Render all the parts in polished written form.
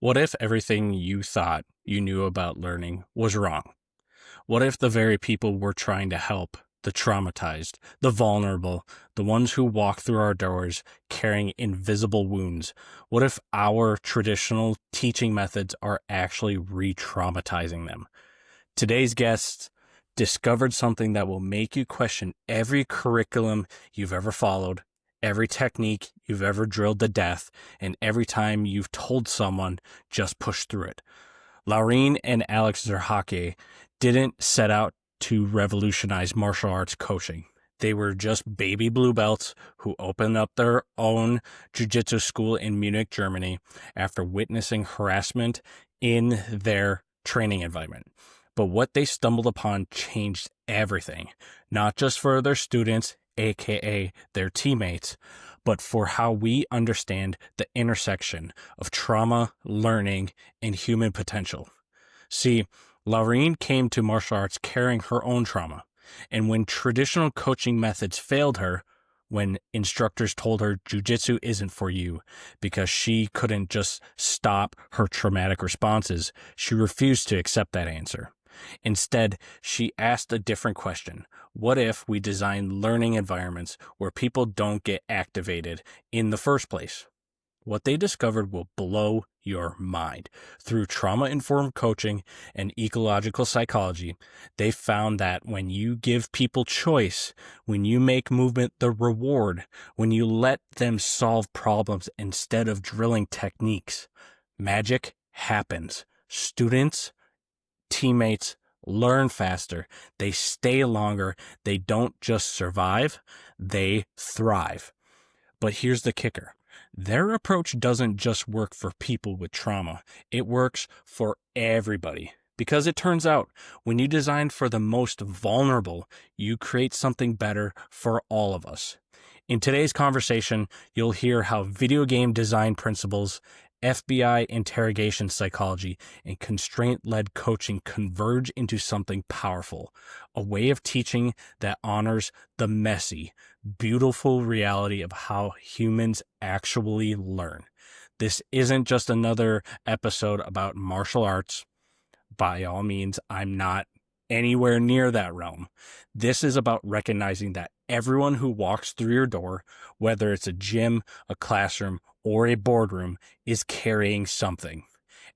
What if everything you thought you knew about learning was wrong? What if the very people we're trying to help, the traumatized, the vulnerable, the ones who walk through our doors carrying invisible wounds, what if our traditional teaching methods are actually re-traumatizing them? Today's guests discovered something that will make you question every curriculum you've ever followed, every technique you've ever drilled to death, and every time you've told someone, just push through it. Laurien and Alex Zurhake didn't set out to revolutionize martial arts coaching. They were just baby blue belts who opened up their own jiu-jitsu school in Munich, Germany, after witnessing harassment in their training environment. But what they stumbled upon changed everything, not just for their students, aka their teammates, but for how we understand the intersection of trauma, learning, and human potential. See, Laurien came to martial arts carrying her own trauma, and when traditional coaching methods failed her, when instructors told her jiu-jitsu isn't for you because she couldn't just stop her traumatic responses, she refused to accept that answer. Instead, she asked a different question. What if we design learning environments where people don't get activated in the first place? What they discovered will blow your mind. Through trauma-informed coaching and ecological psychology, they found that when you give people choice, when you make movement the reward, when you let them solve problems instead of drilling techniques, magic happens. Students, teammates learn faster, they stay longer, they don't just survive, they thrive. But here's the kicker. Their approach doesn't just work for people with trauma. It works for everybody. Because it turns out, when you design for the most vulnerable, you create something better for all of us. In today's conversation, you'll hear how video game design principles, FBI interrogation psychology, and constraint-led coaching converge into something powerful, a way of teaching that honors the messy, beautiful reality of how humans actually learn. This isn't just another episode about martial arts. By all means, I'm not anywhere near that realm. This is about recognizing that everyone who walks through your door, whether it's a gym, a classroom, or a boardroom, is carrying something.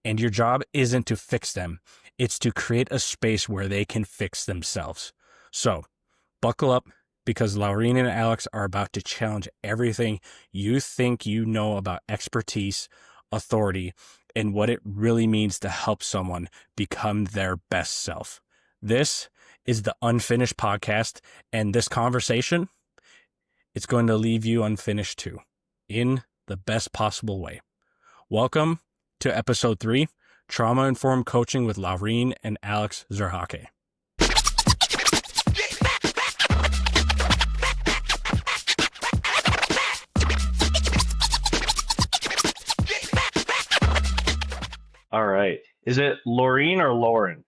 And your job isn't to fix them. It's to create a space where they can fix themselves. So, buckle up, because Laurien and Alex are about to challenge everything you think you know about expertise, authority, and what it really means to help someone become their best self. This is the Unfinished Podcast, and this conversation, it's going to leave you unfinished too, in the best possible way. Welcome to episode 3, Trauma-Informed Coaching with Laurien and Alex Zurhake. All right. Is it Laurien or Lauren?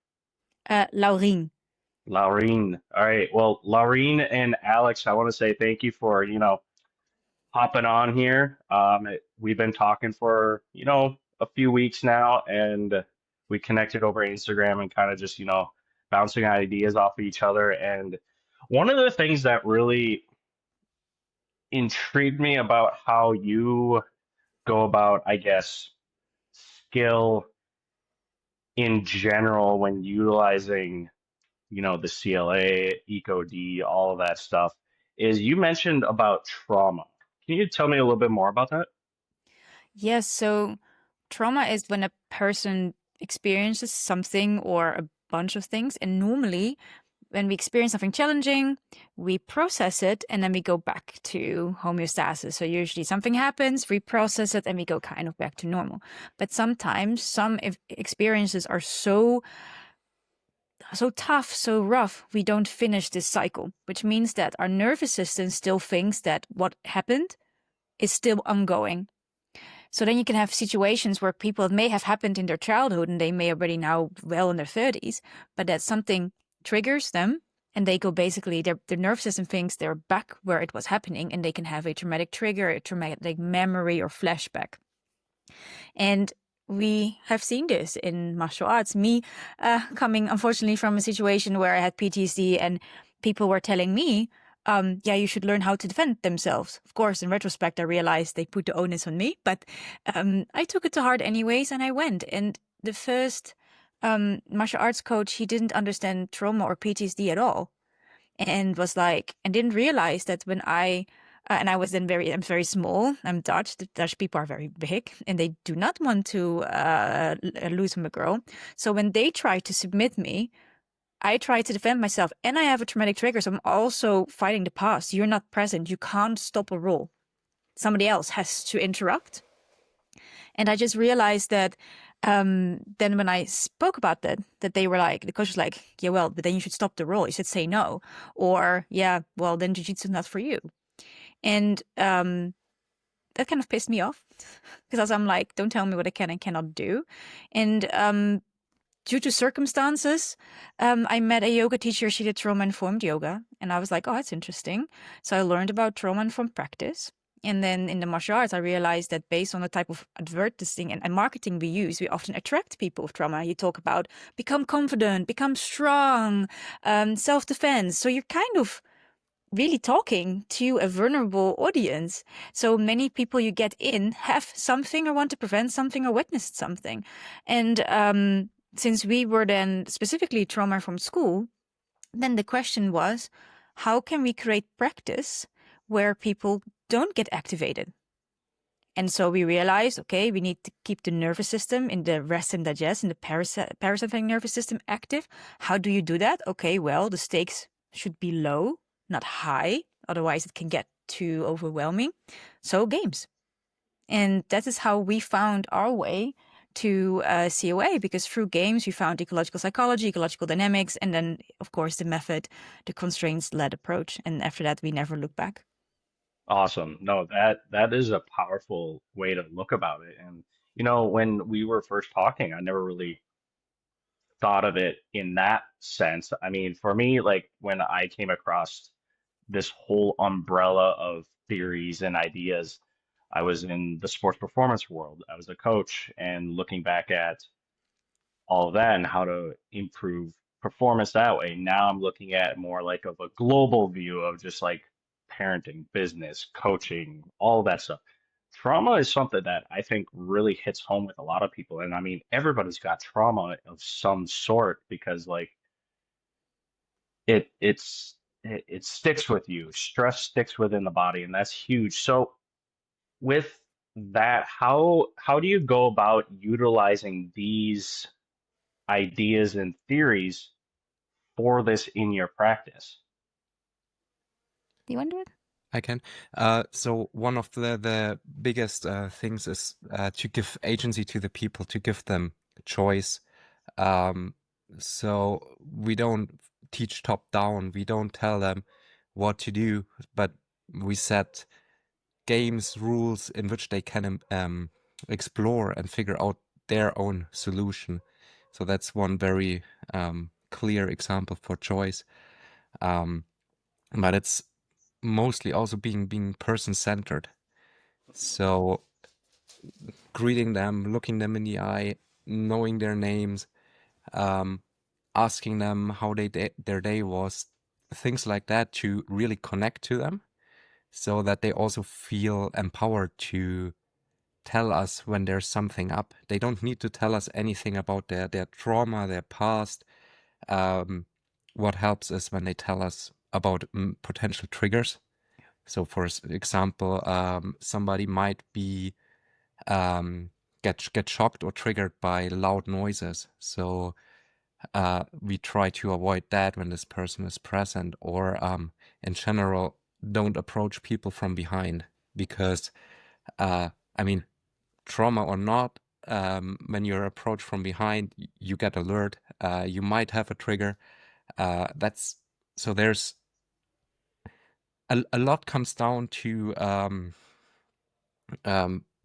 Laurien. Laurien. All right. Well, Laurien and Alex, I want to say thank you for, hopping on here. We've been talking for, a few weeks now, and we connected over Instagram and kind of just, bouncing ideas off of each other. And one of the things that really intrigued me about how you go about, I guess, skill in general when utilizing, the CLA, ECOD, all of that stuff, is you mentioned about trauma. Can you tell me a little bit more about that? Yes, so trauma is when a person experiences something or a bunch of things. And normally, when we experience something challenging, we process it and then we go back to homeostasis. So usually something happens, we process it, and we go kind of back to normal. But sometimes some experiences are so tough, so rough, we don't finish this cycle, which means that our nervous system still thinks that what happened is still ongoing. So then you can have situations where people, it may have happened in their childhood and they may already now well in their 30s, but that something triggers them and they go basically, their nervous system thinks they're back where it was happening, and they can have a traumatic trigger, a traumatic memory or flashback. And we have seen this in martial arts. Me, coming unfortunately from a situation where I had PTSD and people were telling me, yeah, you should learn how to defend themselves. Of course, in retrospect, I realized they put the onus on me, but I took it to heart anyways, and I went. And the first martial arts coach, he didn't understand trauma or PTSD at all, and was like, and didn't realize that when and I was then I'm very small. I'm Dutch. The Dutch people are very big, and they do not want to lose from a girl. So when they try to submit me, I try to defend myself, and I have a traumatic trigger. So I'm also fighting the past. You're not present. You can't stop a rule. Somebody else has to interrupt. And I just realized that then when I spoke about that they were like, the coach was like, yeah, well, but then you should stop the role. You should say no. Or, yeah, well, then jiu-jitsu is not for you. And that kind of pissed me off because I'm like, don't tell me what I can and cannot do. And due to circumstances, I met a yoga teacher. She did trauma-informed yoga. And I was like, oh, that's interesting. So I learned about trauma-informed practice. And then in the martial arts, I realized that based on the type of advertising and marketing we use, we often attract people with trauma. You talk about become confident, become strong, self-defense. So you're kind of really talking to a vulnerable audience. So many people you get in have something or want to prevent something or witnessed something. And since we were then specifically trauma from school, then the question was, how can we create practice where people don't get activated? And so we realized, okay, we need to keep the nervous system in the rest and digest, in the parasympathetic nervous system active. How do you do that? Okay, well, the stakes should be low, not high. Otherwise, it can get too overwhelming. So games. And that is how we found our way to COA, because through games, we found ecological psychology, ecological dynamics, and then, of course, the method, the constraints-led approach. And after that, we never look back. Awesome. No, that is a powerful way to look about it. And you know, when we were first talking, I never really thought of it in that sense. I mean, for me, like when I came across this whole umbrella of theories and ideas, I was in the sports performance world. I was a coach, and looking back at all of that and how to improve performance that way. Now I'm looking at more like of a global view of just like parenting, business, coaching, all that stuff. Trauma is something that I think really hits home with a lot of people. And I mean, everybody's got trauma of some sort because like it sticks with you. Stress sticks within the body, and that's huge. So with that, how do you go about utilizing these ideas and theories for this in your practice? Do you want to do it? I can. So one of the biggest things is to give agency to the people, to give them choice. Um, so we don't teach top down. We don't tell them what to do, but we set games, rules in which they can explore and figure out their own solution. So that's one very clear example for choice. But it's mostly also being person-centered. So greeting them, looking them in the eye, knowing their names, asking them how their day was, things like that to really connect to them so that they also feel empowered to tell us when there's something up. They don't need to tell us anything about their trauma, their past. What helps is when they tell us about potential triggers. So, for example, somebody might be get shocked or triggered by loud noises. So we try to avoid that when this person is present, or in general, don't approach people from behind because, I mean, trauma or not, when you're approached from behind, you get alert. You might have a trigger. That's so there's a lot comes down to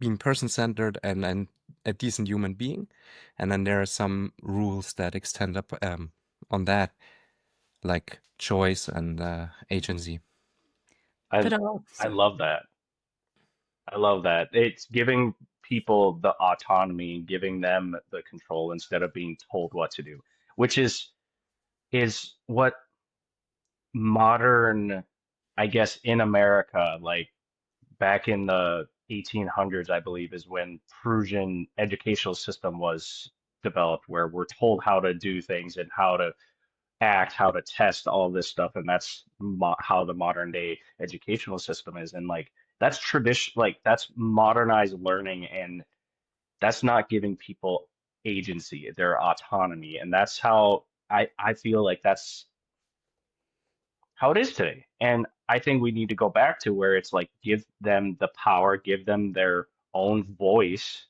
being person-centered and a decent human being, and then there are some rules that extend up on that, like choice and agency. I But I also, love that. I love that. It's giving people the autonomy, giving them the control instead of being told what to do, which is what modern, I guess, in America, like back in the 1800s, I believe, is when Prussian educational system was developed, where we're told how to do things and how to act, how to test all this stuff, and that's how the modern day educational system is. And like that's tradition, like that's modernized learning, and that's not giving people agency, their autonomy, and that's how I feel like that's how it is today. And I think we need to go back to where it's like give them the power, give them their own voice,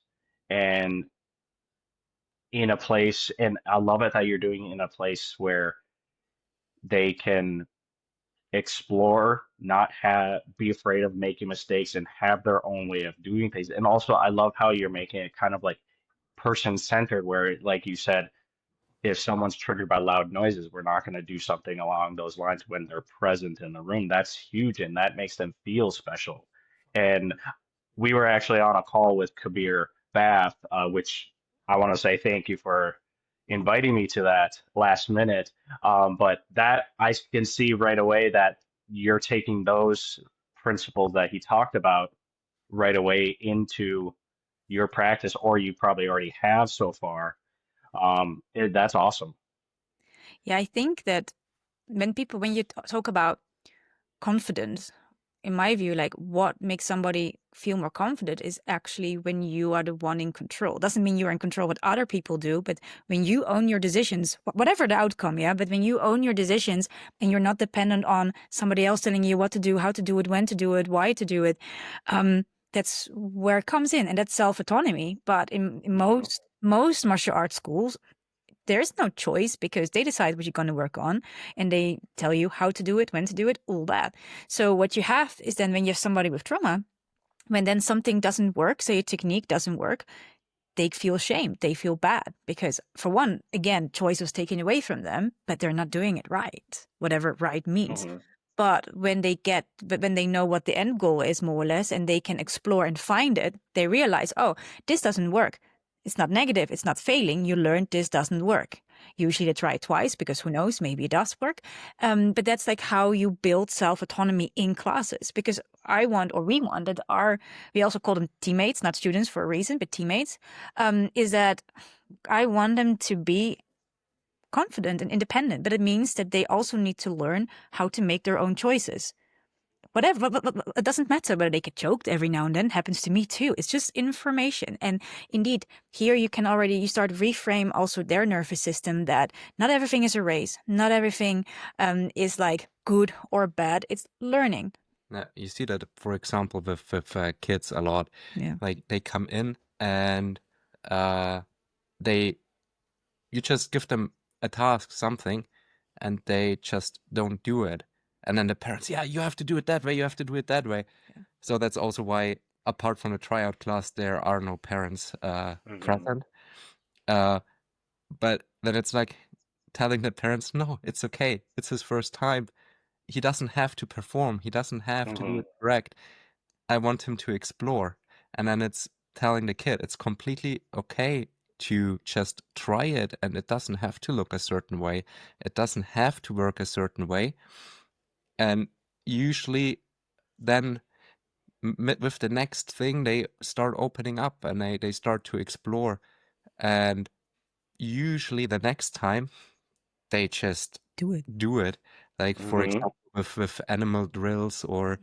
and in a place, and I love it that you're doing it in a place where they can explore, not have be afraid of making mistakes and have their own way of doing things. And also I love how you're making it kind of like person centered where like you said, if someone's triggered by loud noises, we're not going to do something along those lines when they're present in the room. That's huge, and that makes them feel special. And we were actually on a call with Kabir Bath, which I want to say thank you for inviting me to that last minute. But that I can see right away that you're taking those principles that he talked about right away into your practice, or you probably already have so far. That's awesome. Yeah, I think that when you talk about confidence, in my view, like what makes somebody feel more confident is actually when you are the one in control. Doesn't mean you're in control what other people do, but when you own your decisions, whatever the outcome, yeah, but when you own your decisions and you're not dependent on somebody else telling you what to do, how to do it, when to do it, why to do it, that's where it comes in, and that's self-autonomy. But in Mhm. most martial arts schools, there's no choice because they decide what you're going to work on and they tell you how to do it, when to do it, all that. So what you have is then when you have somebody with trauma, when then something doesn't work, say a technique doesn't work, they feel shame, they feel bad because for one, again, choice was taken away from them, but they're not doing it right, whatever right means. Mhm. But when they know what the end goal is more or less and they can explore and find it, they realize, oh, this doesn't work. It's not negative. It's not failing. You learned this doesn't work. Usually they try it twice because who knows, maybe it does work. But that's like how you build self-autonomy in classes because we want that we also call them teammates, not students for a reason, but teammates, is that I want them to be confident and independent, but it means that they also need to learn how to make their own choices. Whatever, it doesn't matter whether they get choked every now and then, happens to me too. It's just information. And indeed, here you start reframe also their nervous system that not everything is a race. Not everything is like good or bad. It's learning. You see that, for example, with kids a lot. Yeah. Like they come in and you just give them a task, something, and they just don't do it. And then the parents, yeah, you have to do it that way, you have to do it that way. Yeah. So that's also why, apart from the tryout class, there are no parents Mhm. present. But then it's like telling the parents, no, it's okay. It's his first time. He doesn't have to perform. He doesn't have to do Mhm. it correct. I want him to explore. And then it's telling the kid it's completely okay to just try it, and it doesn't have to look a certain way. It doesn't have to work a certain way. And usually then with the next thing, they start opening up and they start to explore. And usually the next time they just Do it. do it. Like, for Mhm. example, with animal drills or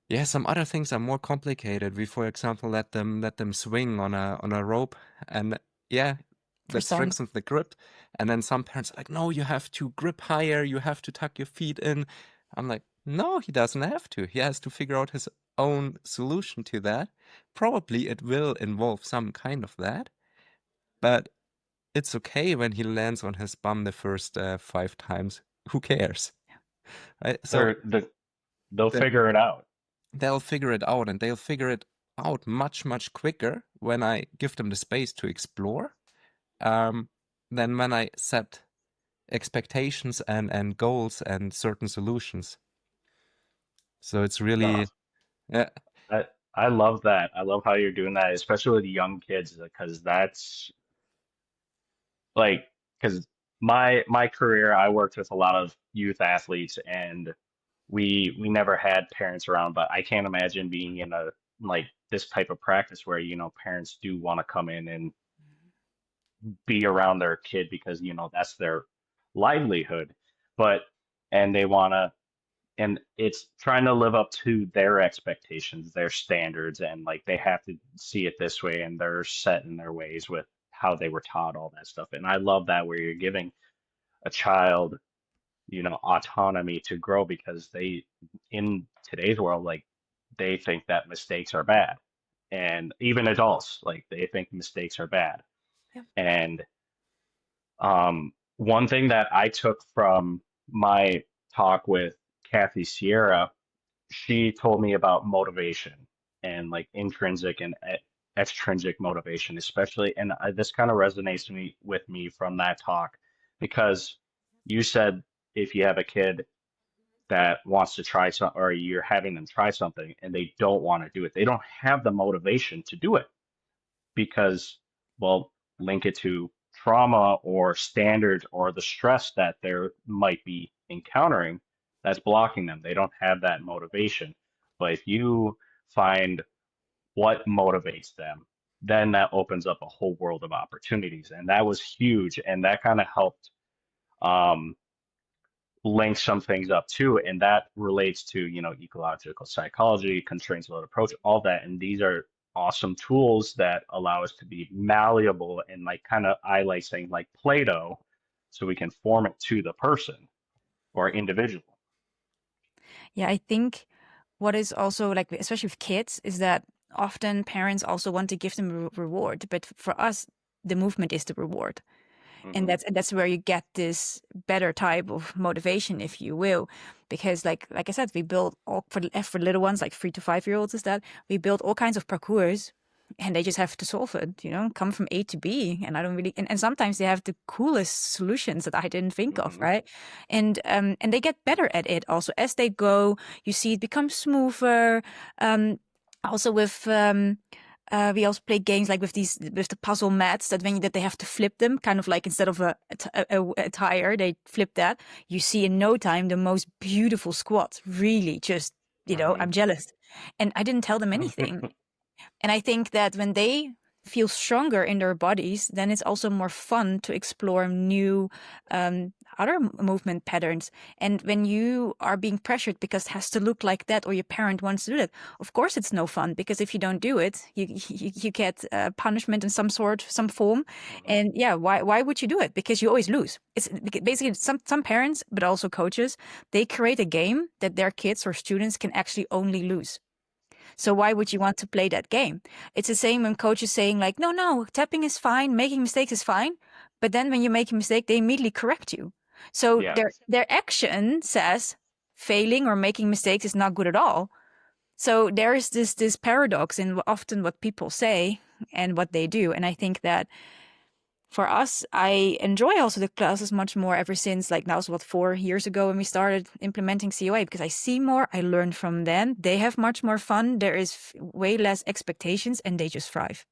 yeah, some other things are more complicated. We, for example, let them swing on a rope, and yeah, For that some, strengthens the grip. And then some parents are like, no, you have to grip higher, you have to tuck your feet in. I'm like, no, he doesn't have to. He has to figure out his own solution to that. Probably it will involve some kind of that, but it's okay when he lands on his bum the first 5 times. Who cares? Right? So They'll the, figure it out. they'll figure it out, and they'll figure it out much, much quicker when I give them the space to explore, um, than when I set expectations and goals and certain solutions. So it's No, really, yeah, I I love that. I love how you're doing that, especially with young kids, because that's like, because my career, I worked with a lot of youth athletes, and we never had parents around, but I can't imagine being in a like this type of practice where, parents do want to come in and be around their kid because, that's their livelihood. But and they want to and it's trying to live up to their expectations, their standards, and like they have to see it this way, and they're set in their ways with how they were taught all that stuff. And I love that where you're giving a child, autonomy to grow because in today's world, like they think that mistakes are bad. And even adults, like they think mistakes are bad. Yeah. And one thing that I took from my talk with Kathy Sierra, she told me about motivation and like intrinsic and extrinsic motivation, especially. And this kind of resonates with me from that talk because you said if you have a kid that wants to try something or you're having them try something and they don't want to do it, they don't have the motivation to do it because, well, link it to trauma or standards or the stress that they might be encountering that's blocking them. They don't have that motivation. But if you find what motivates them, then that opens up a whole world of opportunities. And that was huge. And that kind of helped um, link some things up too. And that relates to, ecological psychology, constraints load approach, all that. And these are awesome tools that allow us to be malleable and like kind of I like saying like Play-Doh, so we can form it to the person or individual. Yeah, I think what is also like, especially with kids, is that often parents also want to give them a reward, but for us, the movement is the reward. And Hmm. that's where you get this better type of motivation, if you will, because like I said, we build all for little ones like 3 to 5 year olds, is that we build all kinds of parcours, and they just have to solve it, come from A to B. And I don't really, and sometimes they have the coolest solutions that I didn't think of, Hmm. right? And they get better at it also as they go. You see it become smoother. Um, Also with we also play games like with the puzzle mats that they have to flip them, kind of like instead of a tire, they flip that. You see in no time the most beautiful squats. Really, just Hmm. I'm jealous, and I didn't tell them anything. And I think that when they feel stronger in their bodies, then it's also more fun to explore new other movement patterns. And when you are being pressured because it has to look like that or your parent wants to do it, of course it's no fun because if you don't do it, you get punishment in some sort, some form. Hmm. And yeah, why would you do it? Because you always lose. It's basically some parents, but also coaches, they create a game that their kids or students can actually only lose. So why would you want to play that game? It's the same when coaches saying like, no, no, tapping is fine, making mistakes is fine. But then when you make a mistake, they immediately correct you. So Yeah. their action says failing or making mistakes is not good at all. So there is this paradox in often what people say and what they do. And I think that for us, I enjoy also the classes much more ever since, like now, so what, 4 years ago when we started implementing COA, because I see more, I learn from them. They have much more fun. There is way less expectations and they just thrive.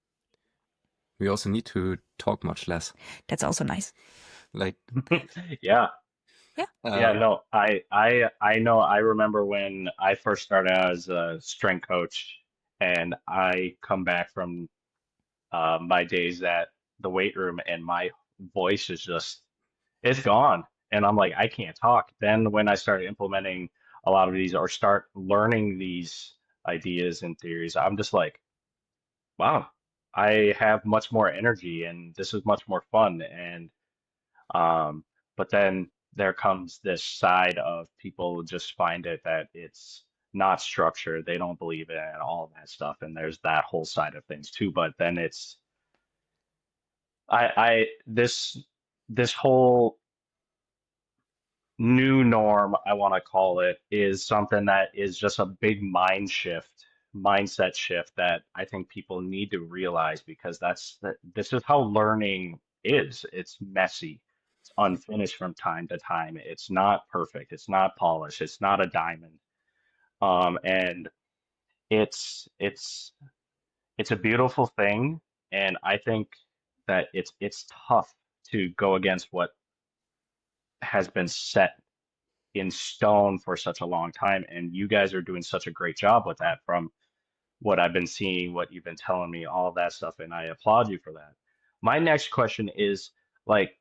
We also need to talk much less. That's also nice. Like, Yeah. Yeah. Yeah, uh, no, I know. I remember when I first started out as a strength coach, and I come back from my days at the weight room, and my voice is just it's gone, and I'm like I can't talk. Then when I started implementing a lot of these or start learning these ideas and theories, I'm just like, wow, I have much more energy, and this is much more fun, and um, but then there comes this side of people just find it that it's not structured. They don't believe in it and all that stuff. And there's that whole side of things too. But then it's this whole new norm, I want to call it, is something that is just a big mindset shift that I think people need to realize because this is how learning is. It's messy. It's unfinished from time to time. It's not perfect. It's not polished. It's not a diamond. And it's it's a beautiful thing, and I think that it's tough to go against what has been set in stone for such a long time, and you guys are doing such a great job with that from what I've been seeing, what you've been telling me, all of that stuff, and I applaud you for that. My next question is like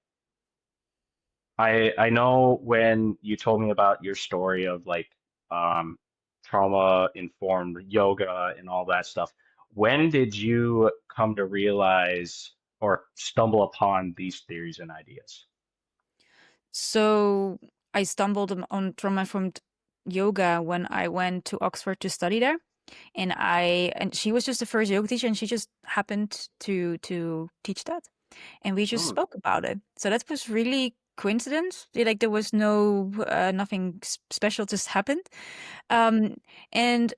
I know when you told me about your story of like um trauma informed yoga and all that stuff, when did you come to realize or stumble upon these theories and ideas? So I stumbled on trauma-informed yoga when I went to Oxford to study there. And she was just the first yoga teacher, and she just happened to teach that. And we just Hmm. spoke about it. So that was really coincidence. Like there was no nothing special just happened. Um, and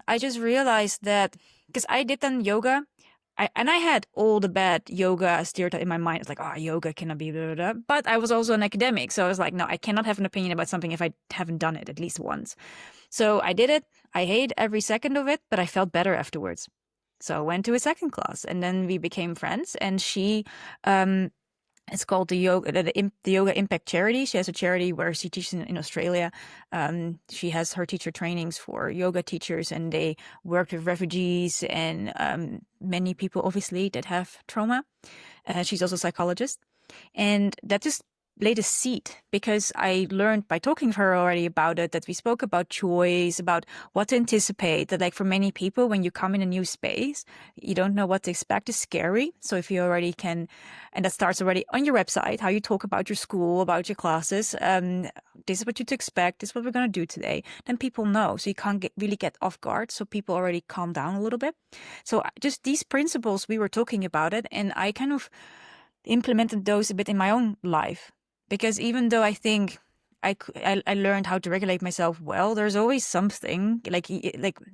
I just realized that because I did then yoga, I had all the bad yoga stereotype in my mind. It's like, oh, yoga cannot be blah, blah, blah. But I was also an academic, so I was like, no, I cannot have an opinion about something if I haven't done it at least once. So I did it. I hated every second of it, but I felt better afterwards. So I went to a second class, and then we became friends. And she um, it's called the Yoga Impact Charity. She has a charity where she teaches in Australia. She has her teacher trainings for yoga teachers, and they work with refugees and many people, obviously, that have trauma. She's also a psychologist. And that just laid a seed because I learned by talking to her already about it that we spoke about choice, about what to anticipate. That, like, for many people, when you come in a new space, you don't know what to expect is scary. So if you already can, and that starts already on your website, how you talk about your school, about your classes, this is what you to expect, this is what we're going to do today, then people know. So you can't really get off guard. So people already calm down a little bit. So just these principles, we were talking about it, and I kind of implemented those a bit in my own life. Because even though I think I learned how to regulate myself well, there's always something like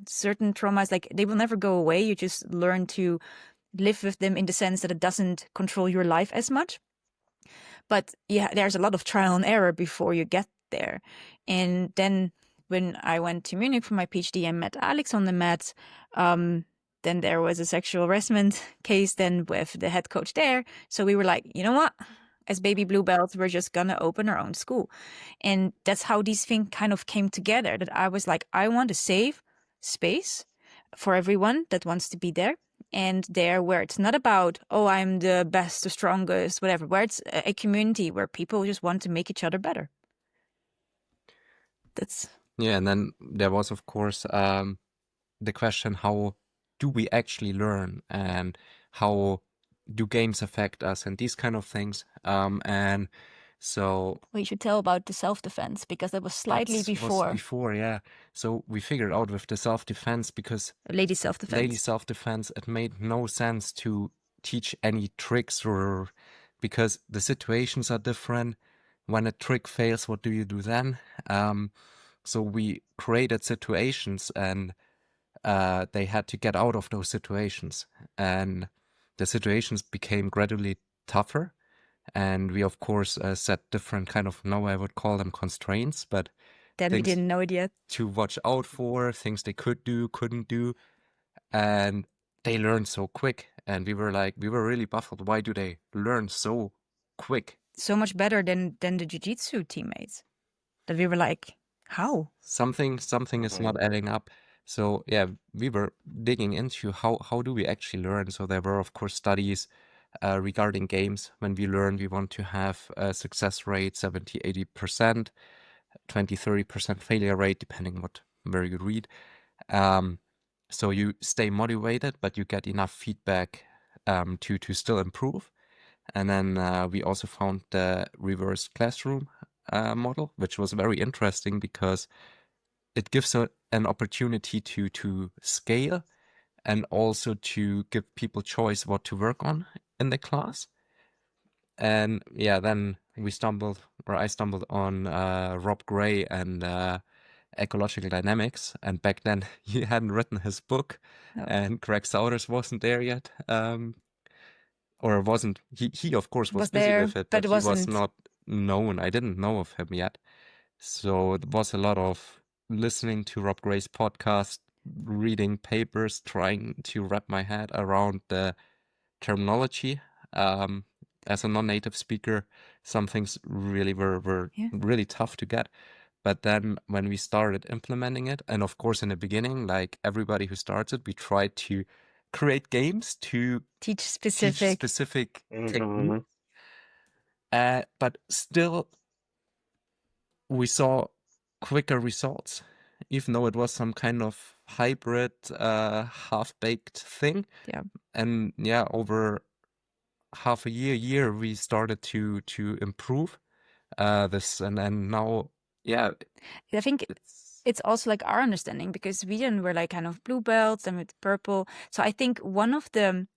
certain traumas, like they will never go away. You just learn to live with them in the sense that it doesn't control your life as much. But yeah, there's a lot of trial and error before you get there. And then when I went to Munich for my PhD and met Alex on the mat, then there was a sexual harassment case then with the head coach there. So we were like, you know what? As baby blue belts, we're just gonna open our own school. And that's how these things kind of came together. That I was like, I want a safe space for everyone that wants to be there. And there where it's not about, oh, I'm the best, the strongest, whatever, where it's a community where people just want to make each other better. That's Yeah, and then there was, of course, the question, how do we actually learn, and how do games affect us, and these kind of things. And so we should tell about the self-defense because that was slightly that was before before, yeah. So we figured out with the self-defense, because lady self-defense. lady self-defense, it made no sense to teach any tricks, or because the situations are different. When a trick fails, what do you do then? So we created situations, and they had to get out of those situations, and the situations became gradually tougher. And we, of course, set different kind of, now I would call them constraints, but Then we things didn't know it yet. to watch out for, things they could do, couldn't do. And they learned so quick. And we were really baffled. Why do they learn so quick? So much better than the jiu-jitsu teammates. That we were like, how? Something is not adding up. So yeah, we were digging into how do we actually learn. So there were, of course, studies regarding games. When we learn, we want to have a success rate 70-80%, 20-30% failure rate, depending where you read. So you stay motivated, but you get enough feedback to still improve. And then we also found the reverse classroom model, which was very interesting because it gives an opportunity to scale, and also to give people choice what to work on in the class. And yeah, then I stumbled on Rob Gray and ecological dynamics. And back then he hadn't written his book, No. and Greg Souders wasn't there yet. Or wasn't, he of course was busy there, with it, but but it he was wasn't not known. I didn't know of him yet. So there was a lot of listening to Rob Gray's podcast, reading papers, trying to wrap my head around the terminology. As a non-native speaker, some things really were Yeah. really tough to get. But then when we started implementing it, and of course in the beginning, like everybody who starts it, we tried to create games to Teach teach specific. specific Hmm. techniques. But still, we saw quicker results, even though it was some kind of hybrid, half-baked thing. Yeah. And yeah, over half a year, we started to improve this, and then now, yeah, I think it's it's also like our understanding, because we then were like kind of blue belts and with purple. So I think one of the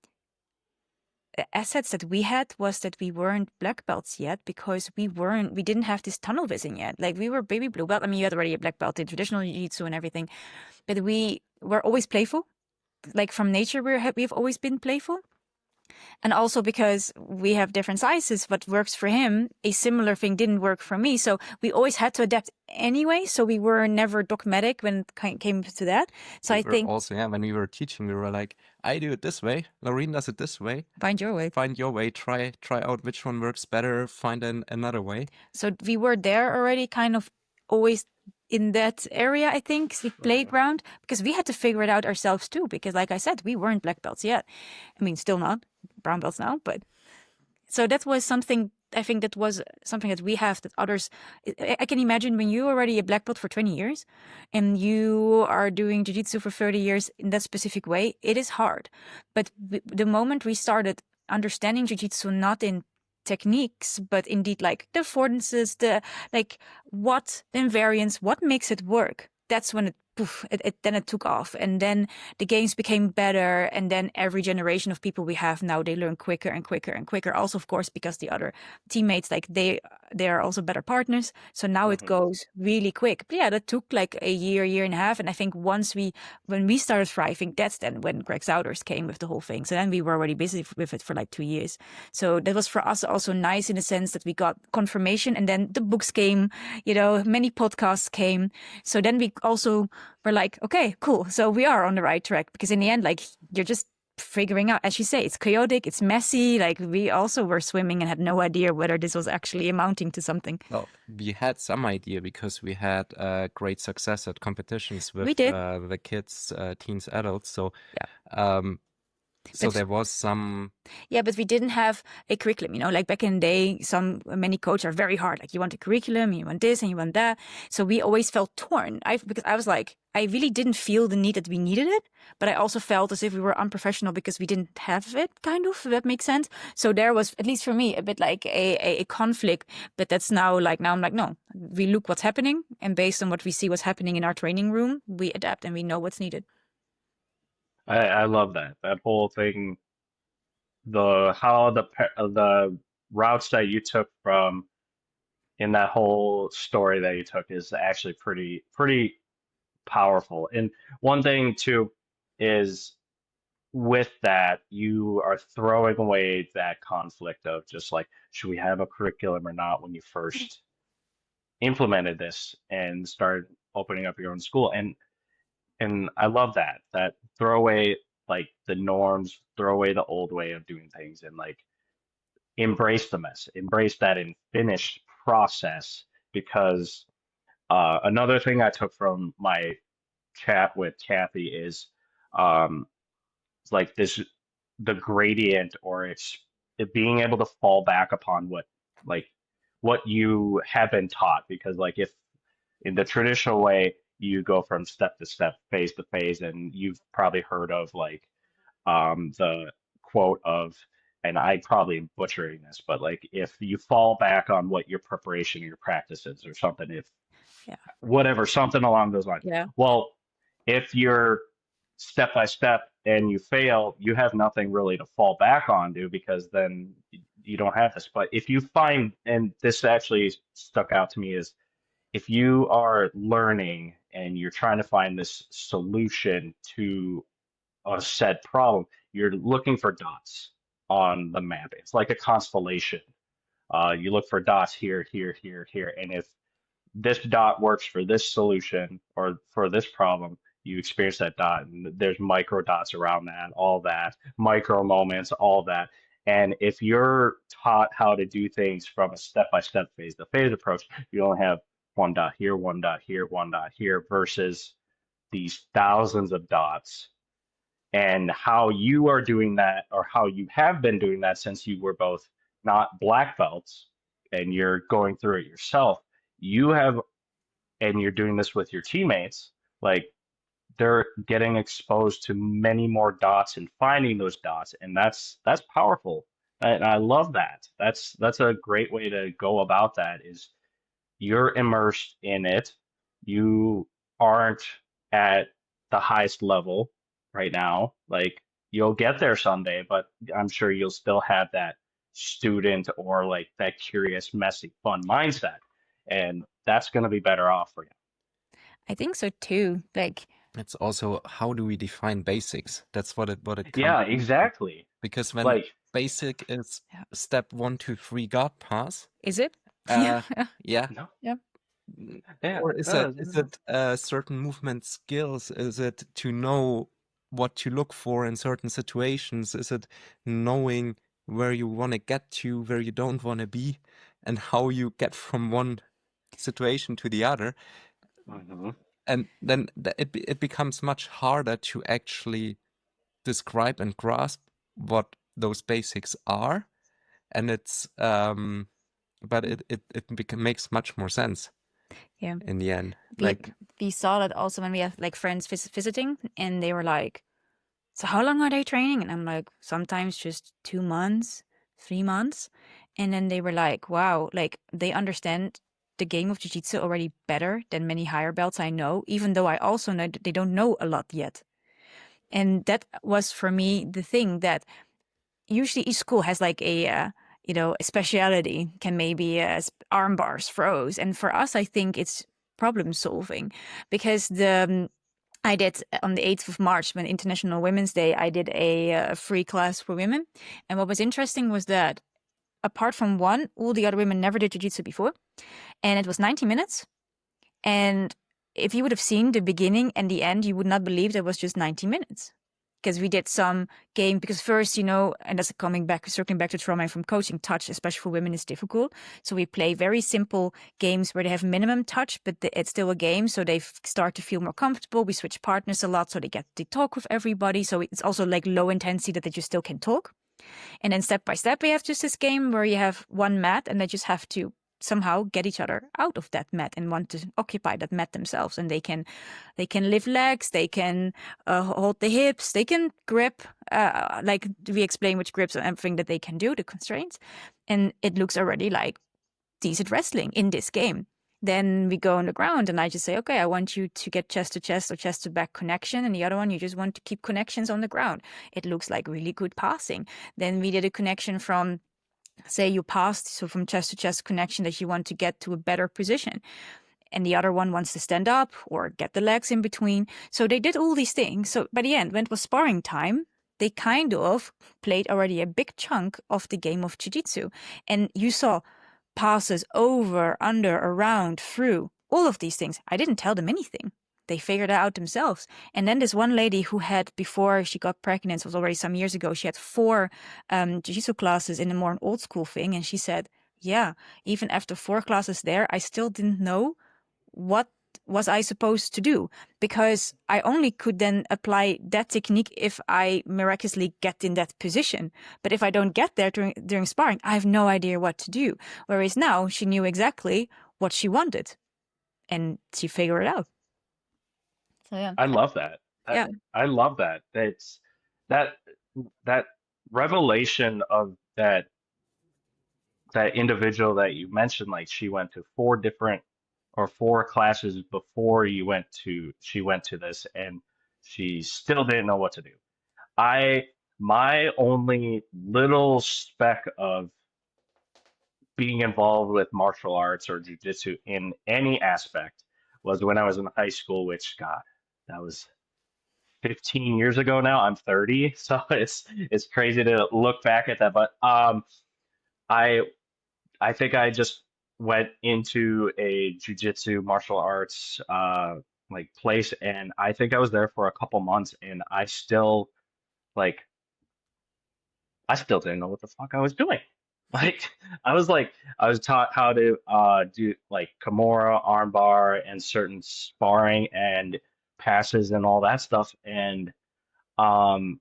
assets that we had was that we weren't black belts yet, because we didn't have this tunnel vision yet. Like, we were baby blue belt. I mean, you had already a black belt in traditional jiu-jitsu and everything, but we were always playful. Like, from nature, we've always been playful. And also because we have different sizes, what works for him, a similar thing didn't work for me. So we always had to adapt anyway. So we were never dogmatic when it came to that. So we I were think also, yeah, when we were teaching, we were like, I do it this way, Laurien does it this way. find your way. Find your way, try out which one works better, find another way. So we were there already, kind of always in that area, I think, the playground, because we had to figure it out ourselves too. Because like I said, we weren't black belts yet. I mean, still not brown belts now, but so that was something, I think that was something that we have that others, I can imagine when you're already a black belt for 20 years and you are doing jiu-jitsu for 30 years in that specific way, it is hard. But the moment we started understanding jiu-jitsu, not in techniques, but indeed like the affordances, the like what invariance, what makes it work, that's when then it took off, and then the games became better, and then every generation of people we have now, they learn quicker and quicker and quicker, also of course because the other teammates, like they are also better partners, so now it Hmm. goes really quick. But yeah, that took like a year and a half, and I think when we started thriving, that's then when Greg Souders came with the whole thing. So then we were already busy with it for like 2 years. So that was for us also nice in the sense that we got confirmation, and then the books came, many podcasts came. So then we also were like, okay, cool. So we are on the right track, because in the end, like, you're just figuring out, as you say, it's chaotic, it's messy. Like, we also were swimming and had no idea whether this was actually amounting to something. Well, we had some idea because we had great success at competitions We with did. the kids, teens, adults. So, Yeah. so But there was some. yeah, but we didn't have a curriculum, like back in the day, many coaches are very hard. Like, you want a curriculum, you want this and you want that. So we always felt torn. Because I was like, I really didn't feel the need that we needed it, but I also felt as if we were unprofessional because we didn't have it, kind of, if that makes sense. So there was, at least for me, a bit like a conflict. But that's now I'm like, no, we look what's happening, and based on what we see what's happening in our training room, we adapt and we know what's needed. I love that whole thing, the routes that you took from in that whole story that you took is actually pretty powerful. And one thing too is, with that, you are throwing away that conflict of just like, should we have a curriculum or not, when you first implemented this and started opening up your own school. And I love that throw away like the norms, throw away the old way of doing things, and like embrace the mess, embrace that and finished process. Because another thing I took from my chat with Kathy is, um, like this, the gradient, or it's it being able to fall back upon like what you have been taught. Because like, if in the traditional way you go from step to step, phase to phase, and you've probably heard of like, the quote of, and I probably am butchering this, but like, if you fall back on what your preparation, your practices or something, if Yeah. whatever, something along those lines. Yeah. Well, if you're step by step and you fail, you have nothing really to fall back on, dude, because then you don't have this. But if you find, and this actually stuck out to me, is if you are learning and you're trying to find this solution to a said problem, you're looking for dots on the map. It's like a constellation. You look for dots here, here, here, here, and if this dot works for this solution or for this problem, you experience that dot, and there's micro dots around that, all that, micro moments, all that. And if you're taught how to do things from a step-by-step phase, the phase approach, you only have one dot here, one dot here, one dot here, versus these thousands of dots. And how you are doing that, or how you have been doing that since you were both not black belts and you're going through it yourself, you have, and you're doing this with your teammates, like they're getting exposed to many more dots and finding those dots, and that's powerful. And I love that. That's a great way to go about that, is you're immersed in it. You aren't at the highest level right now. Like you'll get there someday, but I'm sure you'll still have that student or like that curious, messy, fun mindset. And that's going to be better off for you. I think so too. Like, It's also how do we define basics? That's what it comes Yeah, down to. exactly. Because when Like, basic is Yeah. step 1, 2, 3 God pass, is it? yeah, no, Yeah. yeah, or is no, it certain movement skills? Is it to know what to look for in certain situations? Is it knowing where you want to get to, where you don't want to be, and how you get from one situation to the other? mhm. And then it becomes much harder to actually describe and grasp what those basics are, and it's but it makes much more sense Yeah. in the end. We Like, we saw that also when we have like friends visiting, and they were like, "So how long are they training?" And I'm like, "Sometimes just 2 months, 3 months." And then they were like, "Wow, like they understand the game of jiu-jitsu already better than many higher belts I know, even though I also know that they don't know a lot yet." And that was for me the thing, that usually each school has like a speciality, can maybe arm bars, throws, and for us I think it's problem solving, because I did on the 8th of March, when International Women's Day, I did a free class for women, and what was interesting was that apart from one, all the other women never did jiu-jitsu before, and it was 90 minutes, and if you would have seen the beginning and the end, you would not believe that was just 90 minutes. Because we did some game, because first, and that's circling back to trauma from coaching, touch, especially for women, is difficult. So we play very simple games where they have minimum touch, but it's still a game. So they start to feel more comfortable. We switch partners a lot, so they get to talk with everybody. So it's also like low intensity that you still can talk. And then step by step, we have just this game where you have one mat and they just have to somehow get each other out of that mat and want to occupy that mat themselves. And they can lift legs, they can hold the hips, they can grip, like we explain which grips and everything that they can do, the constraints. And it looks already like decent wrestling in this game. Then we go on the ground and I just say, okay, I want you to get chest to chest or chest to back connection. And the other one, you just want to keep connections on the ground. It looks like really good passing. Then we did a connection from, say you passed, so from chest to chest connection, that you want to get to a better position. And the other one wants to stand up or get the legs in between. So they did all these things. So by the end, when it was sparring time, they kind of played already a big chunk of the game of jiu-jitsu. And you saw passes over, under, around, through, all of these things. I didn't tell them anything. They figured it out themselves. And then this one lady who had, before she got pregnant, it was already some years ago, she had 4 jiu-jitsu classes in a more old school thing. And she said, yeah, even after 4 classes there, I still didn't know what was I supposed to do, because I only could then apply that technique if I miraculously get in that position. But if I don't get there during sparring, I have no idea what to do. Whereas now she knew exactly what she wanted and she figured it out. So yeah. I love that. Yeah. I love that. That that revelation of that individual that you mentioned, like she went to 4 classes before she went to this, and she still didn't know what to do. My only little speck of being involved with martial arts or jujitsu in any aspect was when I was in high school, which, God, that was 15 years ago now. I'm 30, so it's crazy to look back at that. But I I think I just went into a jujitsu martial arts like place, and I think I was there for a couple months, and like I still didn't know what the fuck I was doing. Like I was taught how to do like Kimura, armbar, and certain sparring and passes and all that stuff. And um